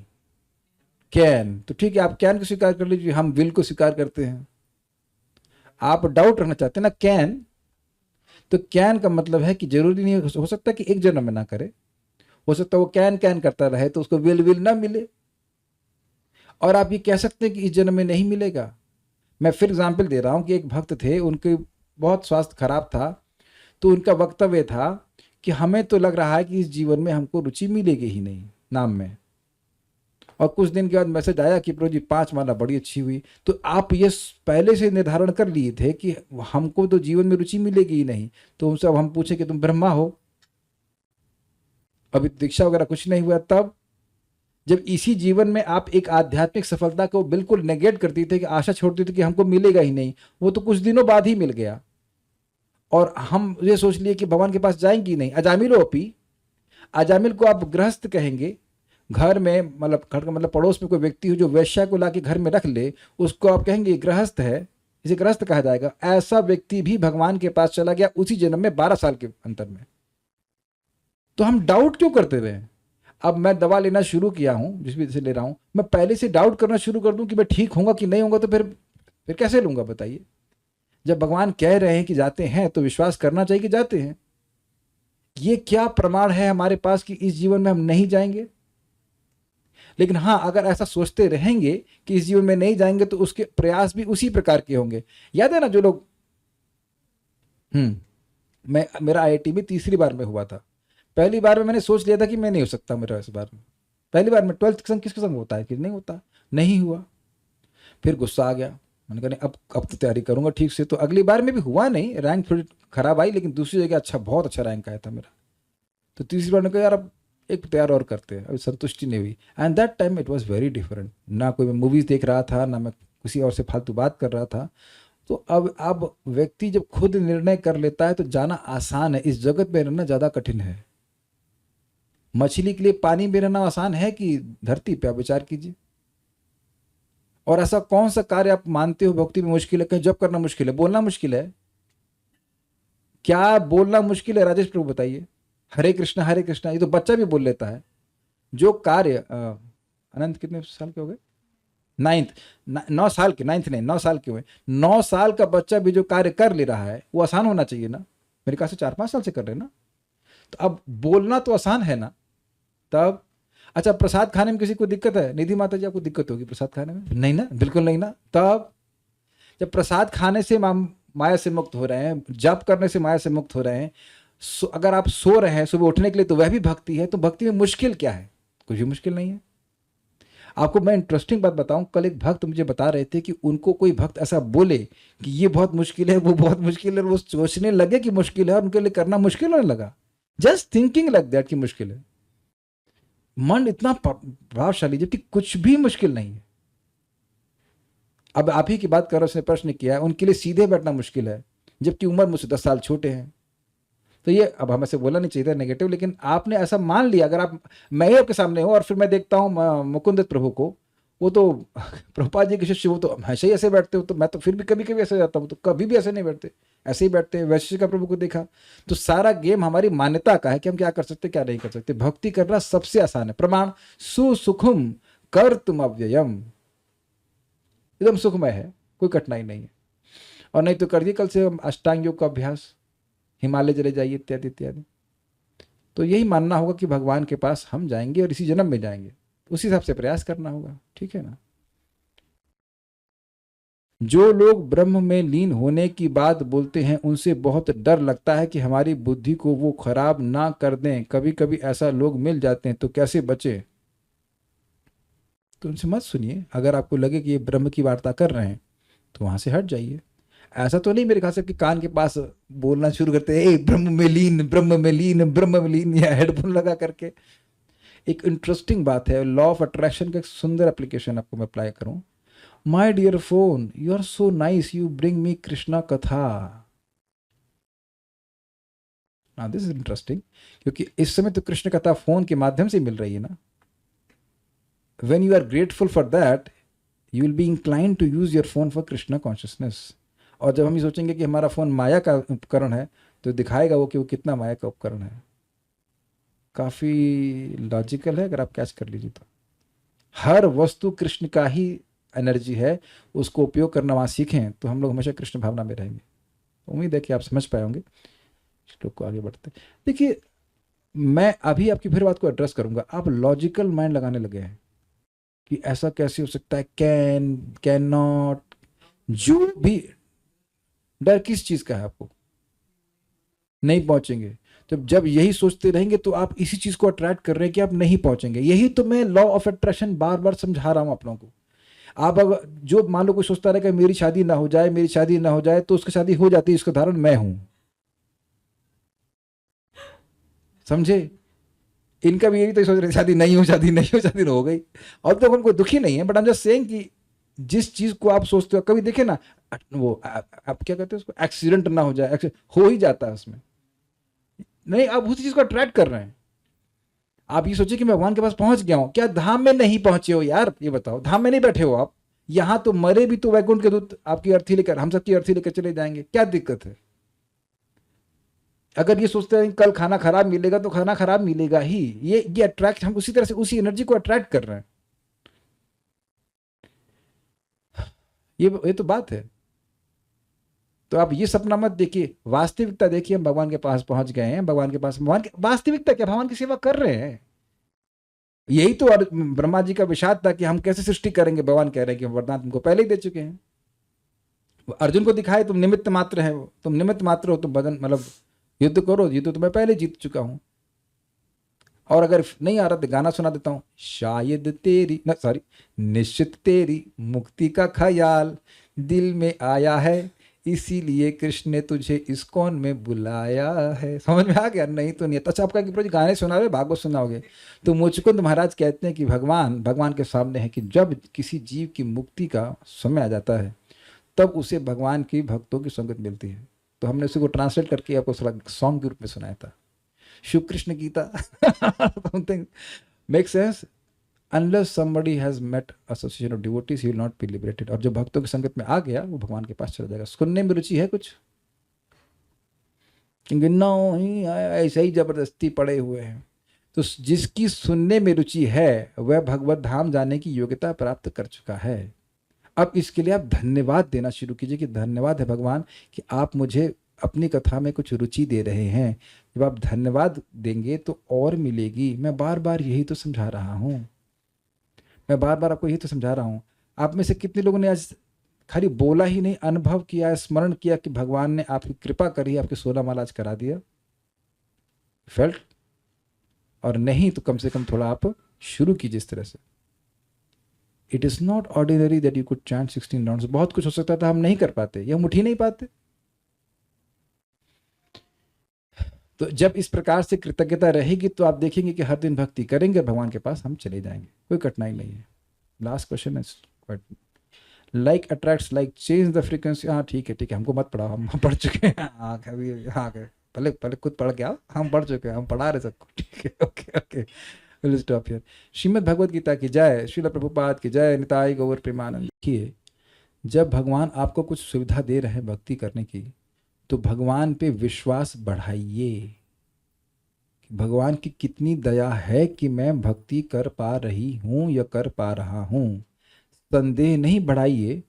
कैन तो ठीक है, आप कैन को स्वीकार कर लीजिए, हम विल को स्वीकार करते हैं। आप डाउट रखना चाहते हैं ना कैन, तो कैन का मतलब है कि जरूरी नहीं हो सकता कि एक जन्म में ना करे, हो सकता है वो कैन कैन करता रहे तो उसको विल ना मिले। और आप ये कह सकते हैं कि इस जन्म में नहीं मिलेगा। मैं फिर एग्जाम्पल दे रहा हूं कि एक भक्त थे, उनके बहुत स्वास्थ्य खराब था, तो उनका वक्तव्य था कि हमें तो लग रहा है कि इस जीवन में हमको रुचि मिलेगी ही नहीं नाम में। और कुछ दिन के बाद मैसेज आया कि प्रभु जी 5 माला बड़ी अच्छी हुई। तो आप ये पहले से निर्धारण कर लिए थे कि हमको तो जीवन में रुचि मिलेगी ही नहीं। तो उनसे अब हम पूछे कि तुम ब्रह्मा हो, अभी दीक्षा वगैरह कुछ नहीं हुआ, तब जब इसी जीवन में आप एक आध्यात्मिक सफलता को बिल्कुल नेगेट करती थे कि आशा छोड़ती थे कि हमको मिलेगा ही नहीं, वो तो कुछ दिनों बाद ही मिल गया। और हम ये सोच लिए कि भगवान के पास जाएंगी नहीं। अजामिलो अपी, अजामिल को आप गृहस्थ कहेंगे, घर में मतलब घर का मतलब पड़ोस में कोई व्यक्ति हो जो वैश्या को लाके घर में रख ले, उसको आप कहेंगे गृहस्थ है, इसे गृहस्थ कहा जाएगा। ऐसा व्यक्ति भी भगवान के पास चला गया उसी जन्म में 12 साल के अंतर में। तो हम डाउट क्यों करते रहे? अब मैं दवा लेना शुरू किया हूं, जिस भी से ले रहा हूं, मैं पहले से डाउट करना शुरू कर दूं कि मैं ठीक होऊंगा कि नहीं होऊंगा, तो फिर कैसे लूंगा बताइए? जब भगवान कह रहे हैं कि जाते हैं तो विश्वास करना चाहिए कि जाते हैं। ये क्या प्रमाण है हमारे पास कि इस जीवन में हम नहीं जाएंगे? लेकिन हाँ, अगर ऐसा सोचते रहेंगे कि इस जीवन में नहीं जाएंगे तो उसके प्रयास भी उसी प्रकार के होंगे। याद है ना जो लोग मेरा आईआईटी में तीसरी बार में हुआ था। पहली बार में मैंने सोच लिया था कि मैं नहीं हो सकता मेरा इस बार में। पहली बार में 12th संग किसके संग होता है कि नहीं होता, नहीं हुआ। फिर गुस्सा आ गया, मैंने कहा नहीं अब तो तैयारी करूंगा ठीक से। तो अगली बार में भी हुआ नहीं, रैंक थोड़ी खराब आई, लेकिन दूसरी जगह अच्छा बहुत अच्छा रैंक आया था मेरा। तो तीसरी बार में कहा यार अब एक तैयार और करते हैं, अभी संतुष्टि नहीं हुई। And that time it was very different. ना कोई मैं मूवीज देख रहा था, ना मैं किसी और से फालतू बात कर रहा था। तो अब व्यक्ति जब खुद निर्णय कर लेता है तो जाना आसान है। इस जगत में रहना ज्यादा कठिन है। मछली के लिए पानी में रहना आसान है कि धरती पे? आप विचार कीजिए। और ऐसा कौन सा कार्य आप मानते हो भक्ति में मुश्किल है? कहीं जब करना मुश्किल है, बोलना मुश्किल है? क्या बोलना मुश्किल है राजेश प्रभु बताइए? हरे कृष्णा ये तो बच्चा भी बोल लेता है। जो कार्य अनंत कितने साल के हो गए? 9 साल के, 9 साल के हुए। 9 साल का बच्चा भी जो कार्य कर ले रहा है वो आसान होना चाहिए ना? मेरे ख्याल से 4-5 साल से कर रहे हैं ना। तो अब बोलना तो आसान है ना। तब अच्छा, प्रसाद खाने में किसी को दिक्कत है? निधि माता जी आपको दिक्कत होगी प्रसाद खाने में? नहीं ना, बिल्कुल नहीं ना। तब जब प्रसाद खाने से माया से मुक्त हो रहे हैं, जप करने से माया से मुक्त हो रहे हैं, अगर आप सो रहे हैं सुबह उठने के लिए तो वह भी भक्ति है। तो भक्ति में मुश्किल क्या है? कुछ भी मुश्किल नहीं है। आपको मैं इंटरेस्टिंग बात बताऊं, कल एक भक्त मुझे बता रहे थे कि उनको कोई भक्त ऐसा बोले कि ये बहुत मुश्किल है, वो बहुत मुश्किल है, वो सोचने लगे कि मुश्किल है और उनके लिए करना मुश्किल होने लगा। जस्ट थिंकिंग लाइक दैट कि मुश्किल है। मन इतना प्रभावशाली जबकि कुछ भी मुश्किल नहीं है। अब आप ही की बात कर रहे, उसने प्रश्न किया, उनके लिए सीधे बैठना मुश्किल है जबकि उम्र मुझसे 10 साल छोटे हैं। तो ये अब हमें से बोला नहीं चाहिए था नेगेटिव, लेकिन आपने ऐसा मान लिया। अगर आप, मैं ही आपके सामने हूँ और फिर मैं देखता हूँ मुकुंद प्रभु को, वो तो प्रभुपाद जी के शिष्य, वो तो हमेशा ही ऐसे बैठते हो, तो मैं तो फिर भी कभी कभी ऐसे जाता हूँ, तो कभी भी ऐसे नहीं बैठते, ऐसे ही बैठते हैं। वैशिष्ट का प्रभु को देखा। तो सारा गेम हमारी मान्यता का है कि हम क्या कर सकते क्या नहीं कर सकते। भक्ति करना सबसे आसान है। प्रमाण सुसुखुम कर तुम अव्ययम, एकदम सुखमय है, कोई कठिनाई नहीं है। और नहीं तो कर दिए कल से हम अष्टांग योग का अभ्यास, हिमालय चले जाइए इत्यादि इत्यादि। तो यही मानना होगा कि भगवान के पास हम जाएंगे और इसी जन्म में जाएंगे, उसी हिसाब से प्रयास करना होगा, ठीक है ना। जो लोग ब्रह्म में लीन होने की बात बोलते हैं उनसे बहुत डर लगता है कि हमारी बुद्धि को वो खराब ना कर दें। कभी कभी ऐसा लोग मिल जाते हैं, तो कैसे बचे? तो उनसे मत सुनिए। अगर आपको लगे कि ये ब्रह्म की वार्ता कर रहे हैं तो वहां से हट जाइए। ऐसा तो नहीं मेरे ख्याल से कि कान के पास बोलना शुरू करते हैं, ए ब्रह्म में लीन, ब्रह्म में लीन, ब्रह्म में लीन, या हेडफोन लगा करके। एक इंटरेस्टिंग बात है, लॉ ऑफ अट्रैक्शन का एक सुंदर एप्लीकेशन आपको मैं अप्लाई करूं। My dear phone, you are so nice, you bring me Krishna कथा। नाउ दिस इज इंटरेस्टिंग, क्योंकि इस समय तो कृष्ण कथा फोन के माध्यम से मिल रही है ना। When you are grateful for that, you will be inclined to use your phone for Krishna consciousness. और जब हम ये सोचेंगे कि हमारा फोन माया का उपकरण है, तो दिखाएगा वो कि वो कितना माया का उपकरण है। काफी लॉजिकल है अगर आप कैच कर लीजिए तो। हर वस्तु कृष्ण का ही एनर्जी है, उसको उपयोग करना वहां सीखें तो हम लोग हमेशा कृष्ण भावना में रहेंगे। उम्मीद है कि आप समझ पाए होंगे। श्लोक को आगे बढ़ते देखिए, मैं अभी आपकी फिर बात को एड्रेस करूंगा। आप लॉजिकल माइंड लगाने लगे हैं कि ऐसा कैसे हो सकता है, कैन नॉट, जो भी डर किस चीज का है आपको, नहीं पहुंचेंगे। तो जब यही सोचते रहेंगे तो आप इसी चीज को अट्रैक्ट कर रहे हैं कि आप नहीं पहुंचेंगे। यही तो मैं लॉ ऑफ अट्रैक्शन बार बार समझा रहा हूं आप लोगों को। आप अगर जो मान लो कोई सोचता रहे कि मेरी शादी ना हो जाए, मेरी शादी ना हो जाए, तो उसकी शादी हो जाती है, इसका उदाहरण मैं हूं। समझे? इनका भी यही तो सोच रहे शादी नहीं हो, शादी नहीं हो, शादी हो गई। और तो हम कोई दुखी नहीं है, but I am just saying कि जिस चीज को आप सोचते हो, कभी देखे ना वो आप क्या कहते हैं उसको, एक्सीडेंट ना हो जाए, हो ही जाता है उसमें। नहीं, आप उसी चीज को अट्रैक्ट कर रहे हैं। आप ये सोचिए कि मैं भगवान के पास पहुंच गया हूं, क्या धाम में नहीं पहुंचे हो यार? ये बताओ, धाम में नहीं बैठे हो आप? यहां तो मरे भी तो वैकुंठ के दूत आपकी अर्थी लेकर, हम सबकी अर्थी लेकर चले जाएंगे, क्या दिक्कत है? अगर ये सोचते हैं कल खाना खराब मिलेगा, तो खाना खराब मिलेगा ही। ये अट्रैक्ट, हम उसी तरह से उसी एनर्जी को अट्रैक्ट कर रहे हैं। ये तो बात है। तो आप ये सपना मत देखिए, वास्तविकता देखिए। हम भगवान के पास पहुंच गए हैं, भगवान के पास, भगवान वास्तविकता क्या, भगवान की सेवा कर रहे हैं। यही तो ब्रह्मा जी का विषाद था कि हम कैसे सृष्टि करेंगे। भगवान कह रहे हैं कि वरदान तुमको पहले ही दे चुके हैं। अर्जुन को दिखाए तुम निमित्त मात्र है, तुम निमित्त मात्र हो, तुम बदन मतलब युद्ध करो, युद्ध तो मैं पहले जीत चुका हूं। और अगर नहीं आ रहा तो गाना सुना देता हूं, शायद तेरी ना सॉरी निश्चित तेरी मुक्ति का ख्याल दिल में आया है, इसीलिए कृष्ण ने तुझे इस्कॉन में बुलाया है। समझ में आ गया? नहीं तो नहीं। अच्छा, आपका कि गाने सुना रहे, भागवत सुनाओगे। तो मुचकुंद महाराज कहते हैं कि भगवान के सामने है कि जब किसी जीव की मुक्ति का समय आ जाता है, तब उसे भगवान की भक्तों की संगत मिलती है। तो हमने उसी को ट्रांसलेट करके आपको सॉन्ग के रूप में सुनाया था, Shiva Krishna Gita. Something make sense. Unless somebody has met association of devotees, he will not be liberated. और जो भक्तों की संगत में आ गया, वो भगवान के पास चला जाएगा। सुनने में रुचि है कुछ? क्योंकि नहीं ऐसे ही जबरदस्ती पड़े हुए हैं। तो जिसकी सुनने में रुचि है वह भगवत धाम जाने की योग्यता प्राप्त कर चुका है। अब इसके लिए आप धन्यवाद देना शुरू कीजिए कि धन्यवाद है भगवान कि आप मुझे अपनी कथा में कुछ रुचि दे रहे हैं। जब आप धन्यवाद देंगे तो और मिलेगी। मैं बार बार यही तो समझा रहा हूँ, मैं बार बार आपको यही तो समझा रहा हूँ। आप में से कितने लोगों ने आज खाली बोला ही नहीं, अनुभव किया, स्मरण किया कि भगवान ने आपकी कृपा करी, आपकी सोना माला आज करा दिया? फेल्ट? और नहीं तो कम से कम थोड़ा आप शुरू कीजिए इस तरह से। It is not ordinary that you could chant 16 rounds. बहुत कुछ हो सकता था, हम नहीं कर पाते, या हम उठ ही नहीं पाते। तो जब इस प्रकार से कृतज्ञता रहेगी तो आप देखेंगे कि हर दिन भक्ति करेंगे, भगवान के पास हम चले जाएंगे, कोई कठिनाई नहीं है। Last question is quite like attracts like change the frequency. हाँ ठीक है, हमको मत पढ़ाओ, हम पढ़ चुके हैं। हाँ पहले पहले खुद पढ़ के आओ, हम पढ़ चुके हैं, हम पढ़ा रहे सबको, ठीक है, okay okay, will stop here. Shrimad Bhagavad Gita की जय, श्रील प्रभुपाद की जय, निताई गौर प्रेमानंद। देखिए, जब भगवान आपको कुछ सुविधा दे रहे हैं भक्ति करने की, तो भगवान पे विश्वास बढ़ाइए कि भगवान की कितनी दया है कि मैं भक्ति कर पा रही हूँ या कर पा रहा हूँ। संदेह नहीं बढ़ाइए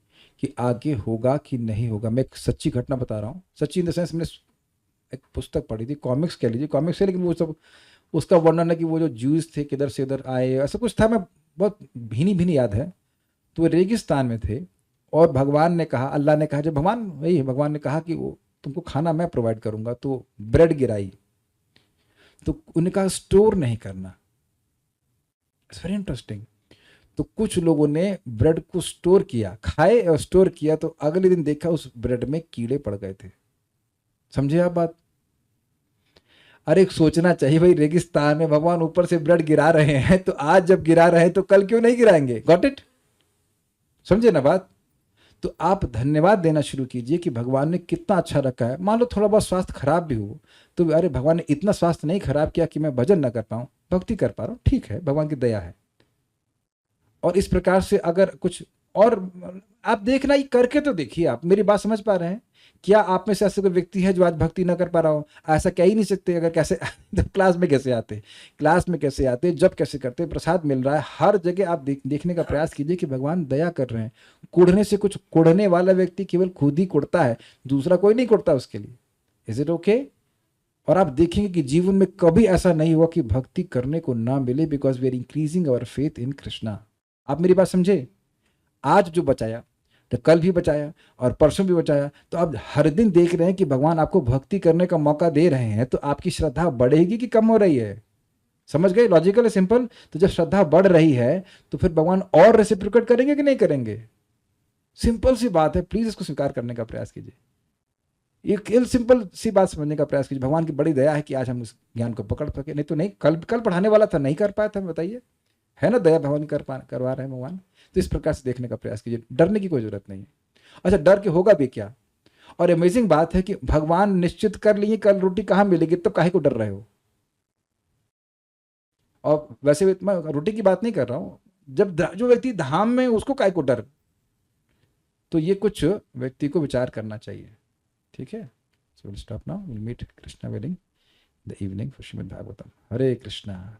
कि आगे होगा कि नहीं होगा। मैं एक सच्ची घटना बता रहा हूँ, सच्ची इन द सेंस, मैंने एक पुस्तक पढ़ी थी, कॉमिक्स कह लीजिए, कॉमिक्स है, लेकिन वो सब उसका वर्णन है कि वो जो ज्यूज थे किधर से उधर आए, ऐसा कुछ था, मैं बहुत भीनी भीनी याद है। तो वो रेगिस्तान में थे और भगवान ने कहा, अल्लाह ने कहा, जब भगवान वही भगवान ने कहा कि वो तुमको खाना मैं प्रोवाइड करूंगा, तो ब्रेड गिराई, तो उन्हें कहा स्टोर नहीं करना। It's very interesting. तो कुछ लोगों ने ब्रेड को स्टोर किया, खाए और स्टोर किया, तो अगले दिन देखा उस ब्रेड में कीड़े पड़ गए थे। समझे आप बात? अरे सोचना चाहिए भाई, रेगिस्तान में भगवान ऊपर से ब्रेड गिरा रहे हैं, तो आज जब गिरा रहे हैं तो कल क्यों नहीं गिराएंगे? Got it? समझे ना बात? तो आप धन्यवाद देना शुरू कीजिए कि भगवान ने कितना अच्छा रखा है। मान लो थोड़ा बहुत स्वास्थ्य खराब भी हो, तो अरे भगवान ने इतना स्वास्थ्य नहीं खराब किया कि मैं भजन ना कर पाऊँ, भक्ति कर पा रहा हूँ, ठीक है, भगवान की दया है। और इस प्रकार से अगर कुछ और आप देखना, ये करके तो देखिए। आप मेरी बात समझ पा रहे हैं? क्या आप में से ऐसा कोई व्यक्ति है जो आज भक्ति ना कर पा रहा हो? ऐसा कह ही नहीं सकते। अगर कैसे तो क्लास में कैसे आते, क्लास में कैसे आते, जब कैसे करते, प्रसाद मिल रहा है, हर जगह आप देखने का प्रयास कीजिए कि भगवान दया कर रहे हैं। कुढ़ने से कुछ, कुढ़ने वाला व्यक्ति केवल खुद ही कुढ़ता है, दूसरा कोई नहीं कुढ़ता उसके लिए। Is it okay? और आप देखेंगे कि जीवन में कभी ऐसा नहीं हुआ कि भक्ति करने को ना मिले, because we are increasing our faith in Krishna. आप मेरी बात समझे? आज जो बचाया तो कल भी बचाया और परसों भी बचाया, तो आप हर दिन देख रहे हैं कि भगवान आपको भक्ति करने का मौका दे रहे हैं, तो आपकी श्रद्धा बढ़ेगी कि कम हो रही है? समझ गए? लॉजिकल है, सिंपल। तो जब श्रद्धा बढ़ रही है तो फिर भगवान और रेसिप्रोकेट करेंगे कि नहीं करेंगे? सिंपल सी बात है, प्लीज इसको स्वीकार करने का प्रयास कीजिए। एक सिंपल सी बात समझने का प्रयास कीजिए। भगवान की बड़ी दया है कि आज हम इस ज्ञान को पकड़ सके, नहीं तो नहीं, कल पढ़ाने वाला था, नहीं कर पाया था, बताइए, है ना? दया भगवान करवा रहे हैं भगवान। तो इस प्रकार से देखने का प्रयास कीजिए, डरने की कोई जरूरत नहीं है। अच्छा, डर के होगा भी क्या? और अमेजिंग बात है कि भगवान निश्चित कर लिए कल रोटी कहाँ मिलेगी, तो काहे को डर रहे हो? और वैसे भी मैं रोटी की बात नहीं कर रहा हूं, जब जो व्यक्ति धाम में, उसको काहे को डर? तो ये कुछ व्यक्ति को विचार करना चाहिए, ठीक है? So will stop now, will meet Krishna willing the evening for Shrimad Bhagavatam. Hare Krishna.